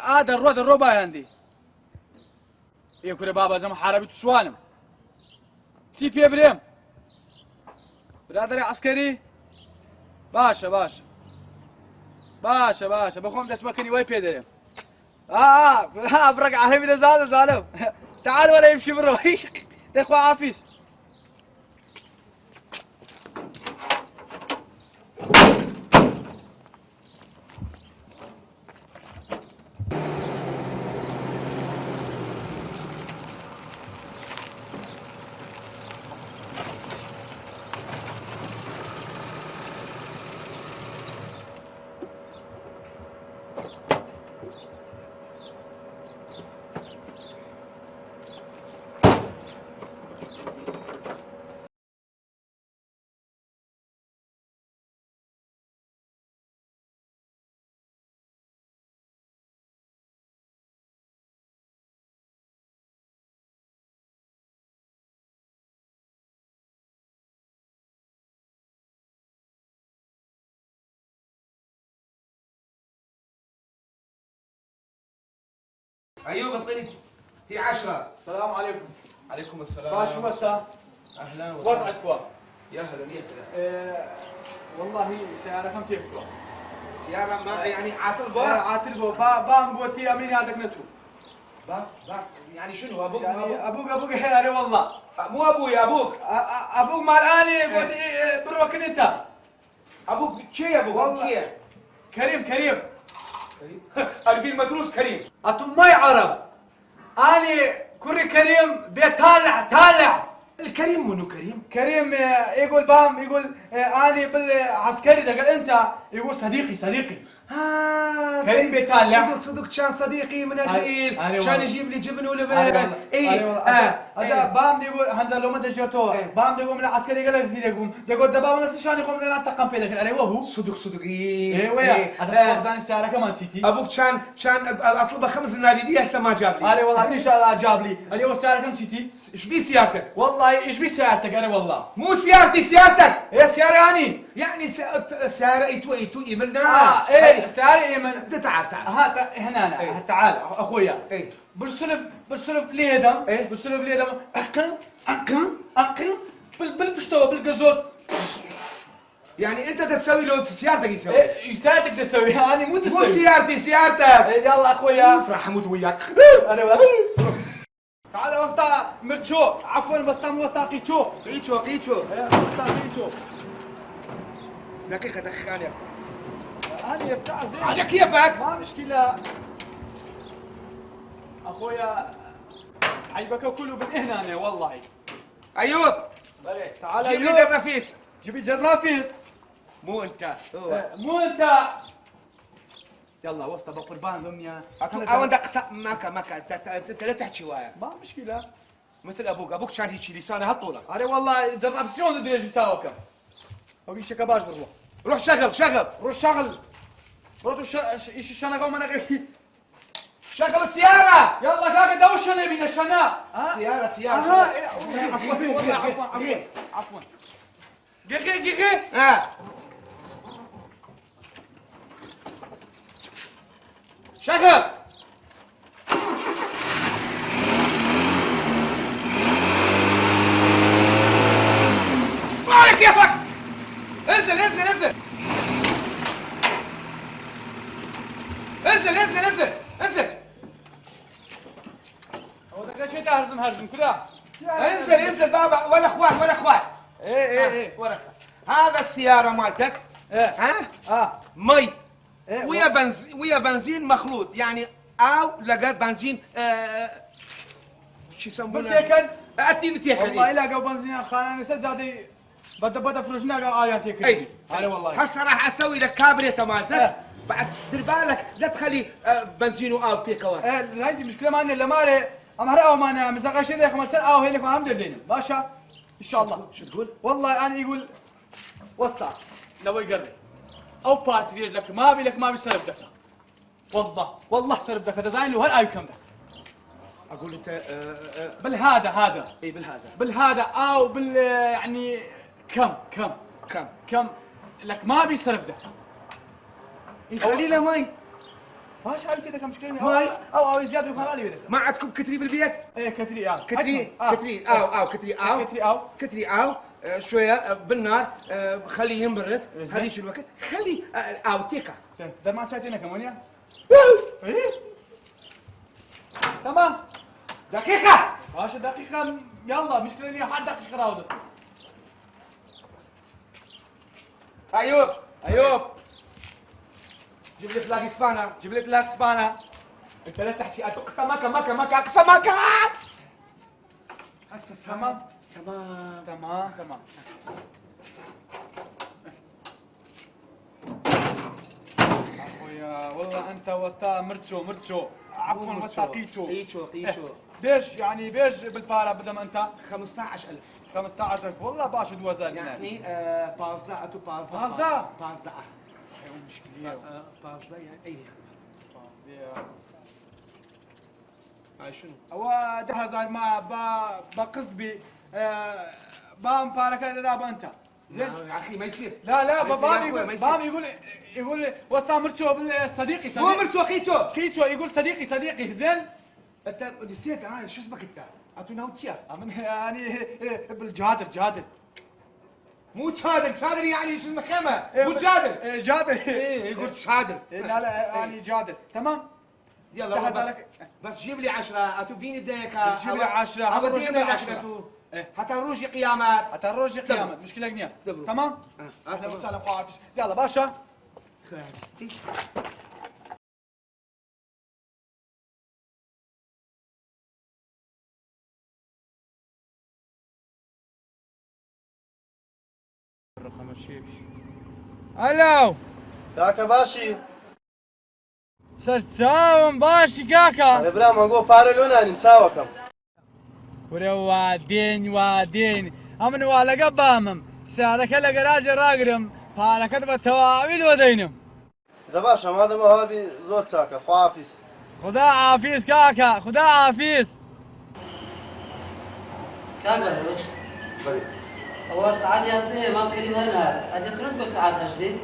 هذا الربا عندي يكون بابا زعما حربي تسوانم تي بي بريم برادري عسكري باشا بخوم دس مكني وي بيدريم برقع هاي بدا زالو تعال ولا يمشي برو يا اخو عافيس ايوب انطيني تي 10. السلام عليكم. عليكم السلام. باش وستا اهلا وسهلا. وزعتكوا. يا هلا مية. والله سيارة كم تبتوا؟ سيارة ما يعني عاطل عاتلبو بام بوتي امين هذاك نتو. با يعني شنو ابوك؟ يعني ابوك هياري والله. مو ابوي ابوك. ابوك مال اني بوتي بروكن انت. ابوك كي ابوك؟ والله كريم. اربيل مدروس كريم. انتم ما عرب. اني كوري كريم بيطالع. الكريم منو كريم؟ كريم يقول بام يقول اني بالعسكري ده قال انت يقول صديقي. كريم بيطالع. صدق كان صديقي من الرئيل، كان يجيب لي جبن ولبن. اي بام يقول هنزل لو ما دجرتو بام يقول من العسكري قال لك زي يقوم يقول دبا نفس شان يقوم لنا تقام بيدك ايوه هو صدق ايه ويا هذا ثاني سياره كمان تيتي. ابوك كان اطلبه 5 دنانير هسه ما جاب لي. انا والله ان شاء الله جاب لي. اليوم السياره كم تيتي؟ ايش بي سيارتك؟ والله ايش بي سيارتك انا والله مو سيارتي سيارتك. هي سياره اني يعني سياره ايتو يمنا. ايه سياره يمن. تعال ها هنا تعال اخويا. ايه بالسلف ليدم. بالسلف ليدم أقم بالبشتوى بالقزوز. يعني انت تسوي لو سيارتك يسوي. سيارتك تسويها انا مو تسوي. مو سيارتك. يلا اخويا افرح اموت وياك. انا تعال وسطا مرتشو عفوا وسطا قيتشو. دقيقة دخاني افتح. انا يفتح زين على كيفك؟ ما مشكلة اخويا عيبك كله بالهنا والله. ايوب تعال جيب لي الرفيس. جيب جرافيس. مو انت مو انت. يلا وسطا بقربان دنيا. او انت ماكا انت لا تحكي وياه. ما مشكلة. مثل ابوك كان هيك لسانه هالطوله. انا والله جرب شلون تدري ايش يساوي. وقي شكباش بروح. روح شغل. روح شغل. روح ايش الشنقه وما نغي. شغل السيارة. يلا كاكا دوش نبينا الشناء. سيارة عفوا جيجي شغل. على كيفك. انزل هو ده شيء هرزم كلها. انزل بابا ولا اخوان. ايه ولا اخوان. هذا السيارة مالتك. مي ويا بنزين مخلوط يعني او لقى بنزين شو يسمونه؟ بتيكن. والله لا بنزين خانه نسيت زادي بدا فرجنا قال ايات هيك. اي انا والله هسه راح اسوي لك كابريته مالتك. بعد دير بالك لا تخلي بنزين او بيكوا. هذه مشكله ما الا مالي امهر او ما انا مساق شيء لك مرسل او هي اللي فهم دردينا باشا ان شاء الله. شو تقول؟ والله انا يقول وسطا لو يقرب او بارتي لك ما ابي لك ما بيصرف دكه. والله صرف دكه ديزاين له هالاي كم ده. اقول انت بالهذا اي بالهذا او بال يعني كم لك ما ابي صرف دكه. يخلي له مي. ما شايف كذا كم مشكلة او زيادة يكون علي بدك. ما عندكم كتري بالبيت؟ ايه كتري كتري او شويه بالنار خليه ينبرد. هذه شو الوقت؟ خلي او تيكا. ده ما ساعتين كمان ايه تمام. دقيقة باشا دقيقة يلا مشكلة لي حد دقيقة راودس. ايوب جيب لي فلاك اسبانا. انت لا تحكي اقصى ماكا اقصى ماكا. هسه تمام اخويا والله انت وسطا مرتشو عفوا وسطا قيتشو. بيش يعني بيش بالبارا بدم انت 15,000 والله باش دوزال يعني بازدا مشكلة بازدا يعني اي هاي شنو؟ هو ده ما بقصد بي بام بارك الله انت زين يا اخي ما يصير. لا بام يقول وسطا مرتشو صديقي مو مرتشو قيتشو يقول صديقي زين انت نسيت انا شو اسمك انت؟ اتو ناوتشيا يعني بالجادر مو شادر يعني شو المخيمه مو جادر جادر ايه يقول شادر لا يعني جادر تمام. يلا بس جيب لي 10 اتوبيني ديكا جيب لي 10 ابديني 10 حتى نروج قيامات حتى نروج قيامات مشكله جنيه تمام. اهلا وسهلا اخو عافيس. يلا باشا الرقم الشيبش. الو كاكا باشی سرچاوم باشی کاکا. ئەرێ برا مەنگۆ پارە لۆ نانین چاوەکەم. ورێ وا دێن ئەمن وا لەگە بامم سیارەکە لە گەراجێ ڕاگرم پارەکەت بە تەواوی لۆ دەینم. دە باشە مادەمە هەوابی زۆر چاکە خواحافیز. خدا حافیز کاکا خدا حافیز. كان بهروش هو ساعات يصدي ما كريم هنا هذا ترد ساعات أجدي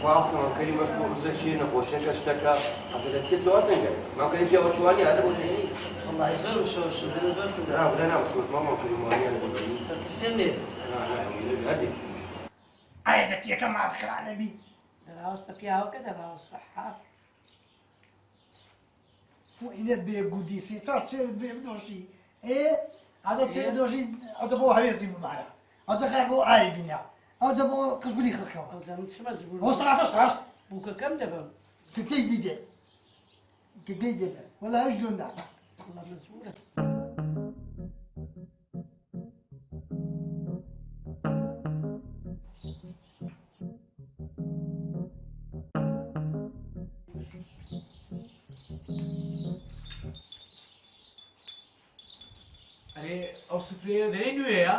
خواف ما كريم مش بوزة شيء نخوشن كشتكا حتى تسيب لو أتنجح ما كريم فيها وشوالي هذا بوتيني والله زور وشوش لا لا وشوش ما كريم واني أنا بوتيني تسمي لا هدي عايزة تيجي كم عاد خلع نبي دراوس تبيها وكذا دراوس رحاب وإنت بيجودي سي صار شيء بيبدوشي إيه هذا شيء بيبدوشي هذا بو حبيزي معنا هذا خلقو عاي بينا هذا بو قصبلي خلقو هذا من شمال زبون هو 17 بوك كم دبل كيف يجيبه ولا ايش دون ده والله مسؤولة ئەرێ ئەو سفرەیە دەرێ نوێیە؟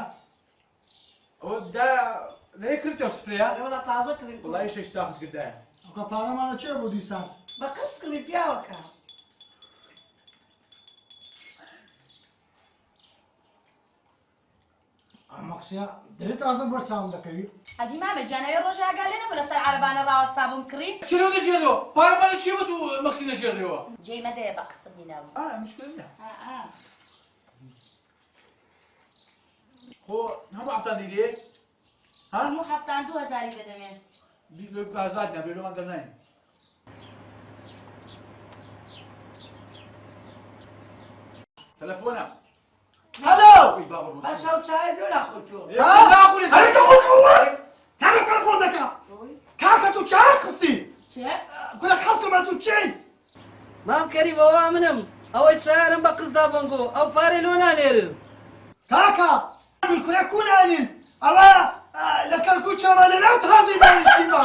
ئەوە دەرێ کردی ئەو سفرەیە؟ ولا تازة كريم وڵای شەش ساخت کردایە. ئەوکە پارەمانە چێ بۆ دیسان بقص كريم بياوكا مەقسیا دەرێت تازە بەرچاوم دەکەوی ئەدی مامە جانەوێ ڕۆژێ ئاگالێ نەبوو لەسەر عەرەبانە ڕاوەستا بووم کڕیم. چرا نەژێڕەوە؟ پارەمان لە چی بوو و مەقسی نەژێڕەوە؟ جێی مەدەیە بە قستم هینابوو. مشکل نییە. خۆ هەموو هەفتان دیدێ؟ هەموو هەفتان 2000 دەدەمێ. 2000 نەبێ لۆمان دەناین. تلفونە. هلو بس هو شاهد ولا خطوه هل تقول هذا تلفونك كاكا تو شاي قصدي كل خاصة ما تو شاي ما كريم هو منهم أو سارم بقصدا بونغو أو فارلونا نيرو كاكا بالكل يكون انين اوا لك الكوتشا مالنا تغازي بين الاجتماع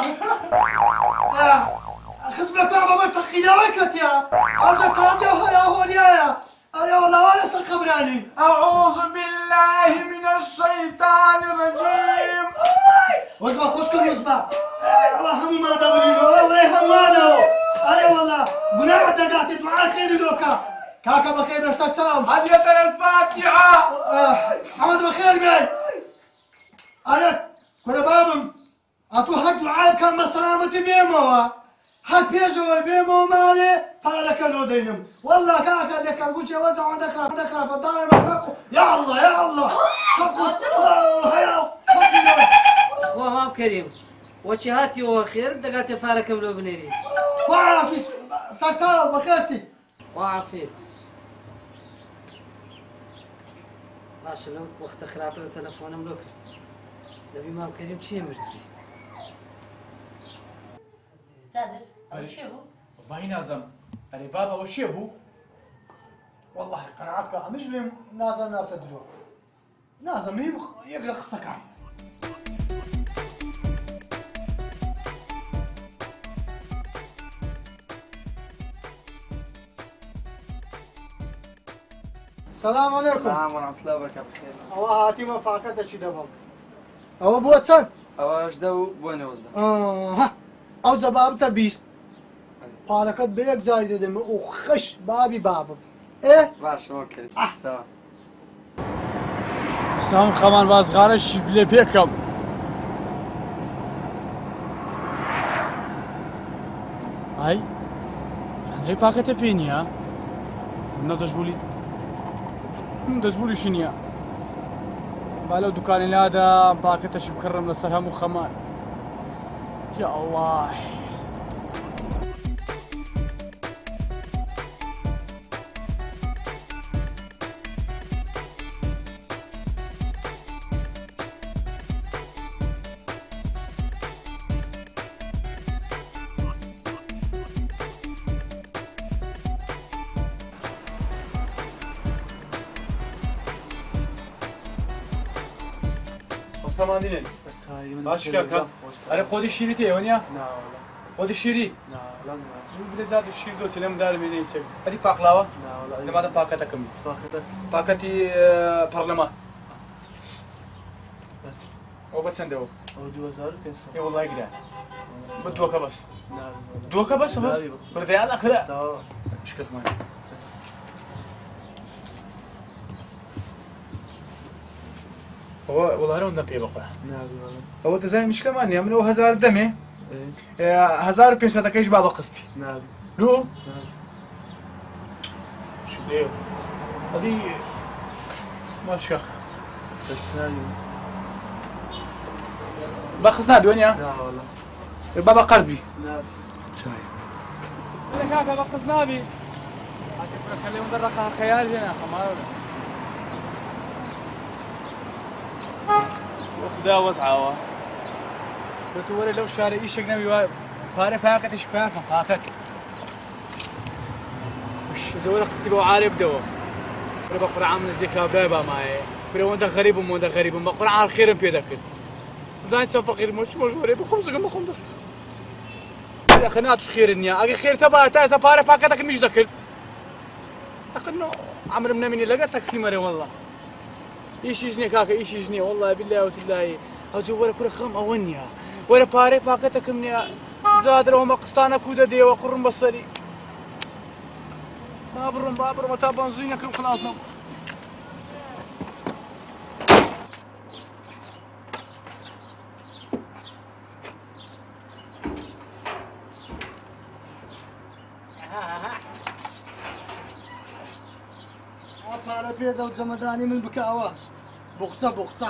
خصمك بابا مرتقينا وكت يا اجا كاجا وهلا هوليا انا والله ولا خبراني أعوذ بالله من الشيطان الرجيم. وزبا خوشكم وزبا هم ما دورينو والله هم انا والله قناع دقاتي دعاء خير لوكا كاكا بخير بس تسام هدية الفاتحة. حمد بخير بي انا كنا بابم اتو حق دعاء كان مسلامتي بيموا هل بيجوا بيمو مالي فالك لو دينم والله كاكا اللي كان قلت وزع عندك فالدائم يا الله يا الله أخوة ما كريم وشي هاتي هو خير دقاتي فاركم لو بنيري وعافيس ساتساو بخيرتي وعافيس باش لو وقت خراپ له تلفونم لو کرد نبي ما كريم شي مرد بي زادر ئەو چێ بوو؟ والله نازم. ئەرێ بابا ئەوە چێ بوو؟ والله قناعتك مش بهم نازم لا تدرو نازم يقرا قصتك عم السلام عليكم. السلام ورحمة الله وبركاته. بخير. أو هاتي ما فاكت شي دبل. أو بوتسن. أو إيش دو بوين وزده. ها. أو زباب تبيست. فاكت بيك زايد دم وخش بابي بابم. إيه؟ باش اوكي. تمام. سام خمان بازغارش بلێ پێکەم. ئای ئەندرێ پاکەتە پێ نییە؟ دەستبولی شنیە با لەو دوکانی لادا باکەتەشی بکڕم لەسەر هەموو خەمان یا الله Tamamıyla. Başka kal. Hani kodi şiri diye oynuyor. Kodi şiri. Bir de zaten şiri de çelem dar bir neyse. Hadi paklava. Ne var da pakata kımit. Pakati parlama. O bacın da o. O 2000 peso. Ya vallahi gider. Bu dua kabas. Dua kabas mı? Burada ya da kıra. Tamam. Çıkart mı? هو والله انا ودنا بيبقى هو تزاي مش كمان يا من هو 1000 دمي 1000 بيسة تكيش بابا قسطي نعم لو شو ديو هذه ما شيخ ستسايو باخذنا بيونيا لا والله بابا قلبي نعم شاي انا كاكا باخذنا بي خليهم درقها خيال هنا خمار وخدا وزعوا بتوري لو شاري ايش نبي باري باكت ايش باكت وش دور قصدي بو عارف دو برا بقرا عامل زي كبابا معي برا وانت غريب وانت غريب بقرا على الخير بيدك زين سوف فقير مش مجوري بخمس كم خمس يا اخي ناتش خير النيا اخي خير تبع تاز باري باكتك مش ذكر اخنو عمر مني لقى تاكسي مري والله ايش يجني كاكا ايش يجني والله بالله وتالله هجو ورا كره خم اونيا ورا باري باكتك منيا زادر وما قسطانا كودا دي وقرن بصري بابر متى بنزينك خلاصنا پارە پێدا و جەمەدانی من بکە ئەوەش بوقچە بوقچە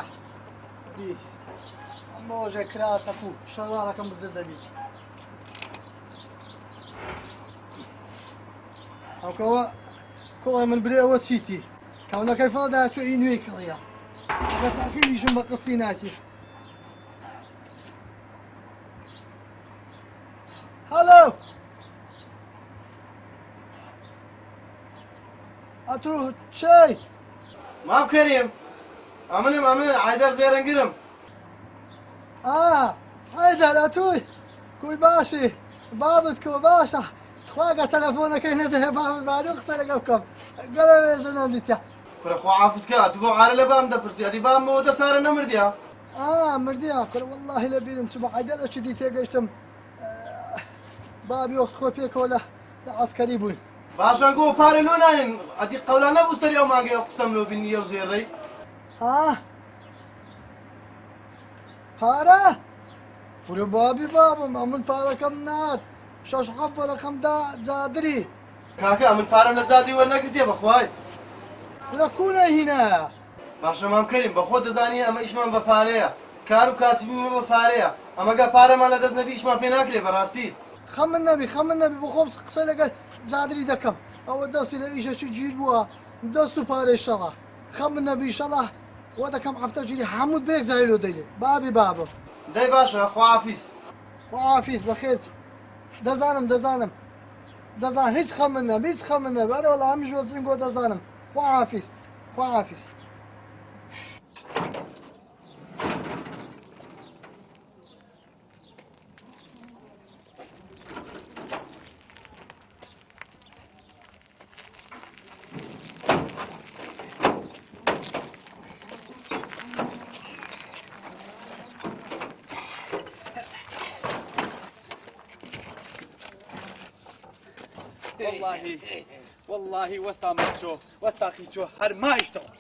ئەمە ڕۆژێ کراسەک و شەڕانەکەم بزر دەبی ئەوکەوە کۆڵی من برێ ئەوە چیتی کەونەکەی فڵدا چۆ ئی نوێی کڕیە ئەگە تاکیدیشم بە قستی ناکی هەلۆ أتروح شاي مام كريم عمل عايدر زيرنقرم عايدر أتوي كوي باشي بابتكو باشا تخواقع تلفونك هنا ده بابت بعد أقصى لقبكم قلب يا زنام لتيا فرخو عافتك أتبو عارلة بام دبرتي هذه بام مودا صار مرديا مرديا قل والله لبينم تبع عايدر أشدي تيجيشتم بابي وقت خوي بيك ولا عسكري بوي باشا نقول باري لونين أدي قولانا بوستري يوم أجي أقسم له بالنية وزيري بارا ولو بابا ما من بارا كم نار شاش حب ولا كم دا زادري كاكا من بارا نزادي ولا قلت يا بخواي ولا كونا هنا باشا مام كريم بخود زاني أما إيش ما بفاريا كارو كاتبي ما بفاريا أما قا بارا ما لدز نبي إيش ما في ناكري براستي خم النبي بخوبس قصي لقال زادري دكم أو داسي لإيش شو جيل بوا دستو باري إن شاء الله خم النبي إن شاء الله وده كم عفتا جيلي حمود بيك زايلو ديلي بابا داي باشا أخو عافيس بخير دزانم هيش خم النبي أنا والله هم جوزين قو دزانم خو عافيس والله وستا ماتشو وستا خيشو هر ما يشتغل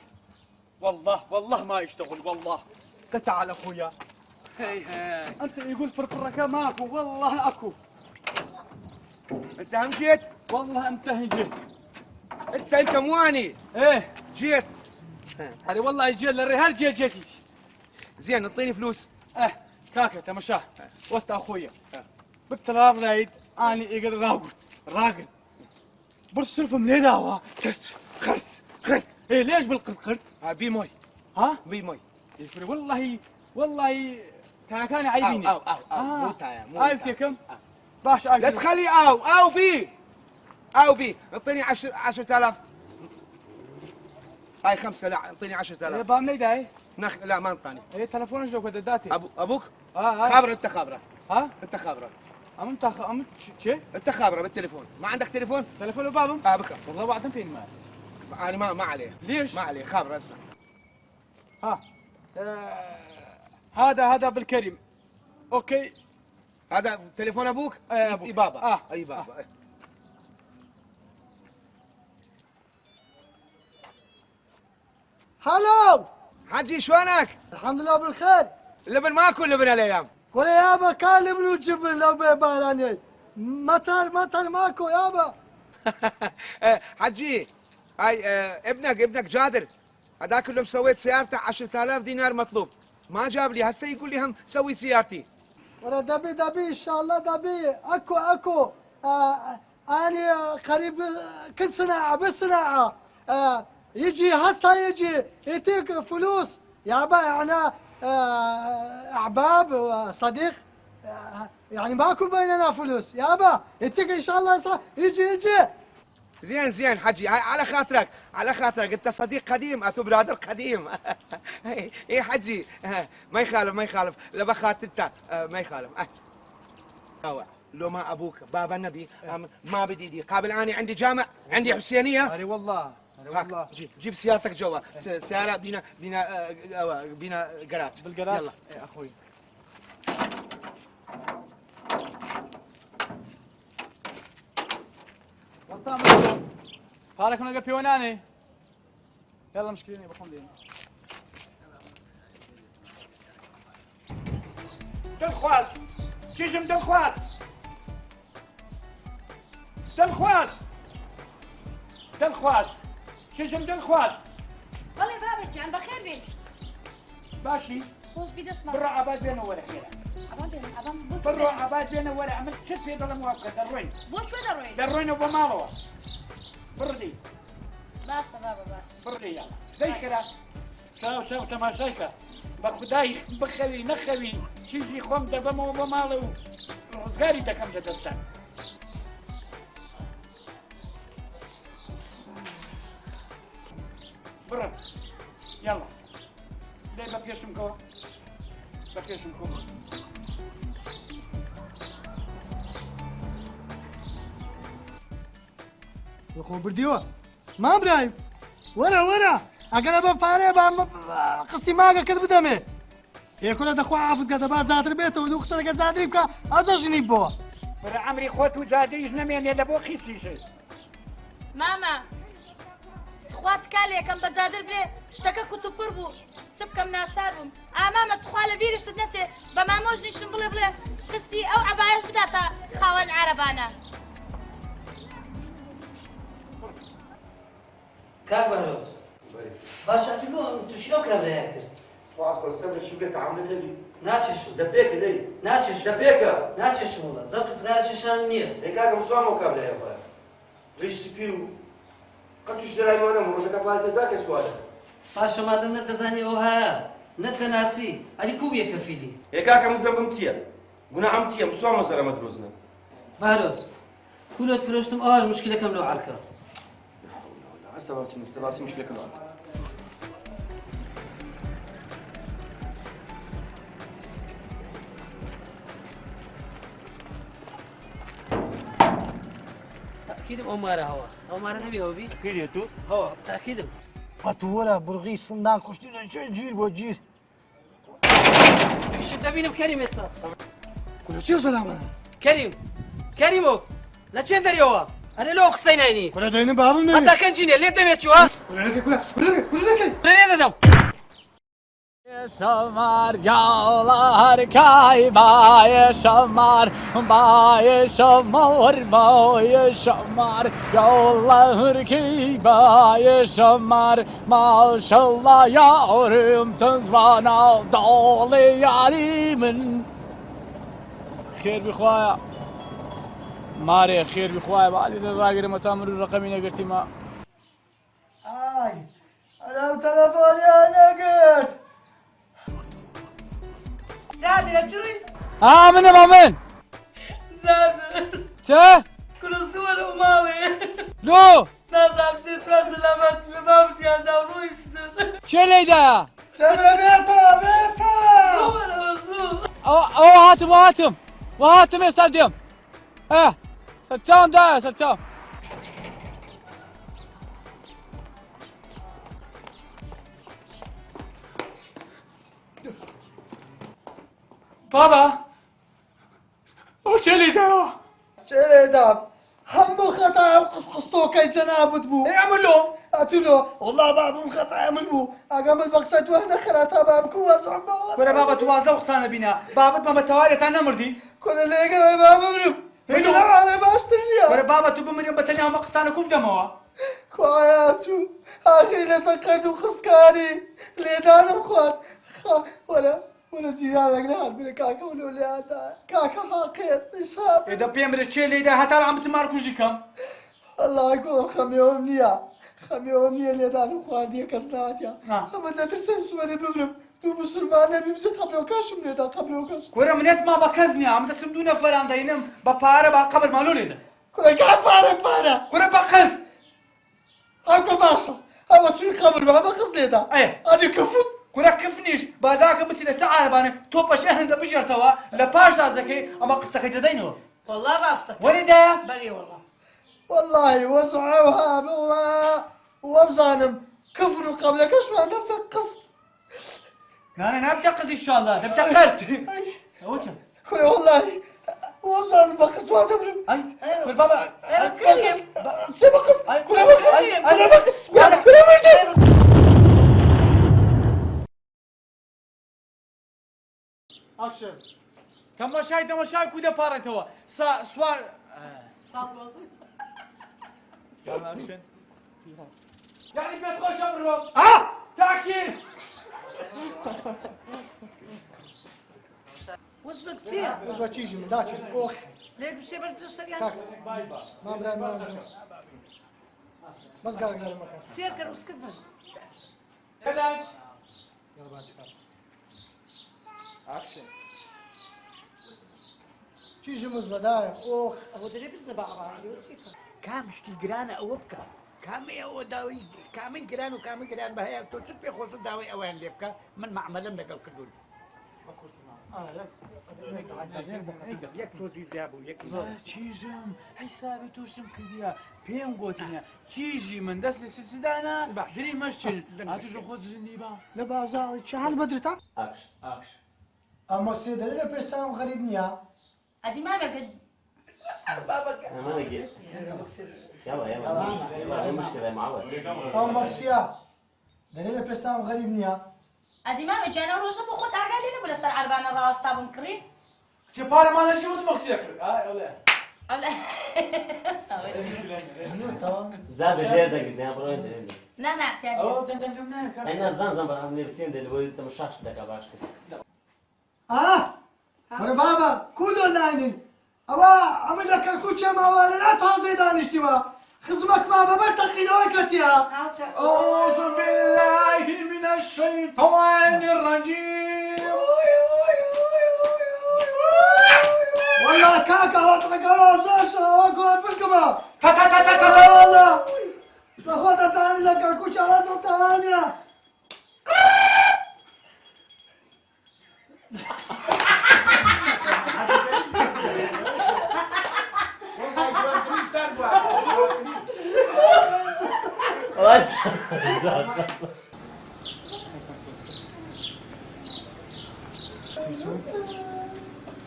والله ما يشتغل والله تعال اخويا هي انت يقول فرفركه ماكو والله اكو انت هم جيت؟ والله انت هم جيت انت مواني. ايه جيت. هذه والله جيت للرهان جيتي. زين اعطيني فلوس. كاكا تمشاه وسط اخويا. بالتلار رايد اني اقدر راقد برسل من هنا هوا خرت ايه ليش بالقرد؟ بي موي. ها؟ بي موي. والله كان عايبيني. مو تايا مو عايبتكم؟ باش لا تخلي او بي اعطيني 10,000. هاي 5 لا اعطيني 10,000. ايه بامني داي؟ لا ما انطاني. ايه تلفونك جو داتي. ابوك؟ خابر انت خابره. ها؟ انت خابره. امنت شي؟ انت خابره بالتليفون، ما عندك تليفون؟ تليفون بابا؟ بكره. والله بعد فين ما انا ما عليه. ليش؟ ما عليه خابره هسه. هذا بالكريم. اوكي. هذا تليفون ابوك؟ ايه ابوك. اي بابا. اي بابا. هلو حجي شلونك؟ الحمد لله بالخير. لبن ماكو لبن هالايام. قول يابا كان لبن وجبن لو بيبالاني. مطر ماكو يابا. حجي هاي ابنك جادر هذاك اللي مسويت سيارته 10,000 دينار مطلوب، ما جاب لي، هسه يقول لي هم سوي سيارتي. ورا دبي ان شاء الله دبي اكو اني قريب كل صناعه بالصناعه يجي هسه يجي يعطيك فلوس يابا يعني احباب وصديق يعني ماكو بيننا فلوس يابا يعطيك ان شاء الله يجي. زين حجي على خاطرك انت صديق قديم اتو برادر قديم. اي حجي ما يخالف لبا خاطرته ما يخالف. لو ما ابوك بابا النبي ما بدي قابل اني عندي جامع عندي حسينيه. اي والله جيب سيارتك جوا سياره بينا قرات بالقرات. يلا اي اخوي هذاك نلقى في وناني. يلا مشكلين بكون لي دلخواز شيشم دلخواز شيشم دلخواز. والله بابا جان بخير بيك. باشي خوش بيد اسمع. برا عباد بينا ولا خير. برا عباد بينا ولا عملت شت في ضل موافقة دروين. بوش وين دروين وبمالوه. بردي. باشا بابا باشا. بردي يلا. زي كذا. ساو تماشيكا. بخداي بخلي نخلي شيء خوم دبما وبماله وزغاري دكم دستان. برا. يلا. ليه بكيشمكو؟ يخو برديوه ما برايم ورا اقلب فاري قصتي ماقا كذا بدمي يكون دخوا عافت قد بعد زادر بيته ودو خسر قد زادر بك ازجني بوا برا عمري خوت وزادريش نمين يلا بو خيسي شيء. ماما تخوات كالي كم بزادر بلي اشتكى كنت بربو سبكم ناصارهم ماما تخوال فيري شدنتي بماموج نشم بلي خستي او عبايش بداتا خوان عربانا. كاك بهروس باشا تلو تشلو كابريا كرت واحد كل سنة شو قلت عملت لي ناتشو دبيك لي ناتشو والله زوجك صغير ششان نير هيك هذا مسوامه كابلا يا اخويا ليش سبيو قد تشتري وانا مروجك فالت ذاك سؤال باشا ما دام ندزاني اوها ندناسي ادي كوبيه كفيلي هيك هذا مزبط متيا قلنا عمتيا مسوامه صار مدروسنا بهروس كلت فروشتم اوج مشكله كم لو علكه استبارتي مشكلة كمان. تأكيد أمارة هوا أمارة نبي هو بي أكيد يا تو هوا تأكيد فتورة برغي صندان كشتي شو جيل وجيل شو تبين بكريم يسا كل شيء سلامة كريمو لا تشندر يوا أنا لو خستيناني كل ديني بابا مني حتى كان جيني ليه دميت شو ها كل لك ليه دم شمار yağlar kaybaya şamar Baye şamar baye şamar Yağlar kaybaya şamar Maşallah yavrum tızvana dolu yarimin خير بخوايا ماري خير بخوايا بعد الراجل ما تامر الرقمين قلت ما انا وتلفوني انا قلت زاد يا جوي من من زاد تا كل صور ومالي لو ناس عم تواصل لما بتي عند ابوي شو اللي ده سمرة بيتا صور او هاتم يا استاذ سلتام ده سلتام بابا وش اللي ده؟ شيلي داب همو خطأ قصتو كي جنابت بو اعملوا قتلو والله بابو خطأ من بو اقام البقسات وهنا خراتا بابكو وزعم بو كره بابا توازلا وخسانه بينا بابا ما توالي تانا مردي كل اللي قال بابا مرم منو على باستريا كره بابا تو بمريم بتنيا مقستانكم دموا كوياتو اخري لسكرت وخسكاري ليدانم خوان ولا زيادة قلال بلا كاكا ولا كاكا حاقيت نساب اذا بيمرش شي ليدا هتا عم تسماركو جيكم الله يقول خميوم نيا ليدانم خوان دي كسناتيا اما تدرسم سوالي ببرم دو بسرمانه بيمسي قبلو كاشم ليدا قبلو كاش كره منيت ما بكزني عم تسمدونا فراندا ببارا بقبل مالو ليدا كره كان بارا كره بقز اكو باشا اما تشوي خبر ما بقز ليدا ايه ادي كفو كره كفنيش بعداك بتي ساعه بانه توبش اهند بجرتوا لباش دازكي اما قصتك تدينو والله راستك ولدا بري والله والله وسعوها بالله وابزانم كفنوا قبل كشف عندهم قسط انا نبتقد ان شاء الله نبتقرت وش كره والله وابزانم بقسط وادبرم اي كل بابا شي بقسط كره بقسط كره اكشن تماشاي كودا بارتوا سوار يلا اكشن يعني بيت خوش امرهم تاكيد واسمك سير واسمك تيجي من داك اوخ ليه بشي برد السريان ما براي ما بس قال مكان سير كان مسكت يلا باش اكشن تيجي مزبدايم اوخ هو دري بس نبع كامش تيجرانا او بكا كامي او داوي كامي جران وكامي جران بهاي تو شو بيخوص داوي اوان ليبكا من معمل لك الكدول يك توزي زابو يك تيجم حسابي توشم كديا بيم قوتنا تيجي من دس لسدانا دري مشل هاتو خذ زنيبا لا بازار شحال بدرتا اكش اما سيد لا بيرسام غريب نيا ادي ما بقد انا ما لقيت يلا مشكلة معود اما سيا دليل بيرسام غريب نيا ادي ما بجي انا وروجه بخد اقعد ولا سر عربان الراس تابون كريم تي بار ما نشي ود مكسيك ولا ولا زاد الديردة قدام بروين لا نعتاد او دندنك انا زمزم بعد نفسين دلوقتي انت مش شاش دك اباش ورا بابا كله لاينين أوا عمل لك الكوتشة ما ولا لا تهزي دانشتوا خصمك ما بمرتقي لويك يا أعوذ بالله من الشيطان الرجيم والله كاكا وصلك على الزاشة وقول بالكما كاكا والله باخذ ثاني لك الكوتشة على ثانية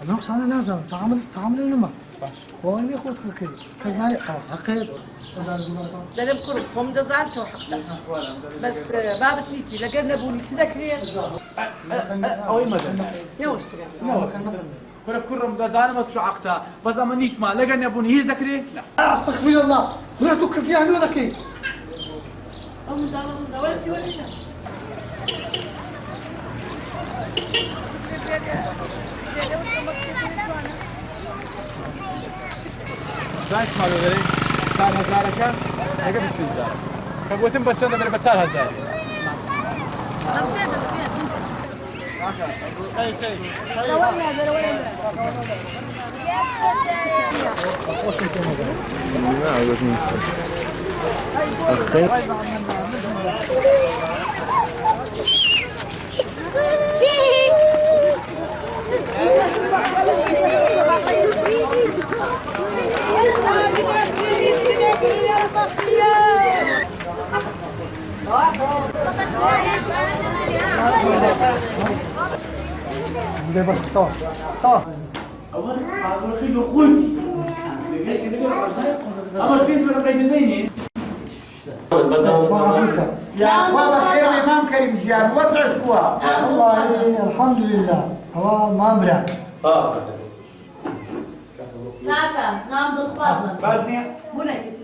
أنا أنا نازل تعامل النما خۆڵی خۆت خەکەی کەس ناری حەقێت دەرم کوڕ خۆم دەزانتەوە حەقە بەس بابت نیتی لەگەر نەبوونی چ دەکرێت ئەوەی مەدەن نەوەستگەم کوڕە کوڕم دەزانمە چ عەقتە بەس ئەمە نیتمان لەگەر نەبوونی هیچ دەکرێت ئەستەغفیر الله وێ تۆ کەفیانۆ دەکەی ئەو منداڵە سیوەرینە زای اسماعیل دەرێ 4,000ەکە ئەگە 20,000 کە گوتم بە چەند دەبێت بە 4,000 دێ بەس تەوا تەوا ئەوە ئاغڵەکەی لە خۆیتی ئەمە پێنج وەرەقەی دەدەینێ یاخوا بەخێر ئێمام کەریم ژیان وەزعش کووە والله الحمد لله ئەوە مام برا کاکە نام دڵخوازم باش نییە بوونەکەی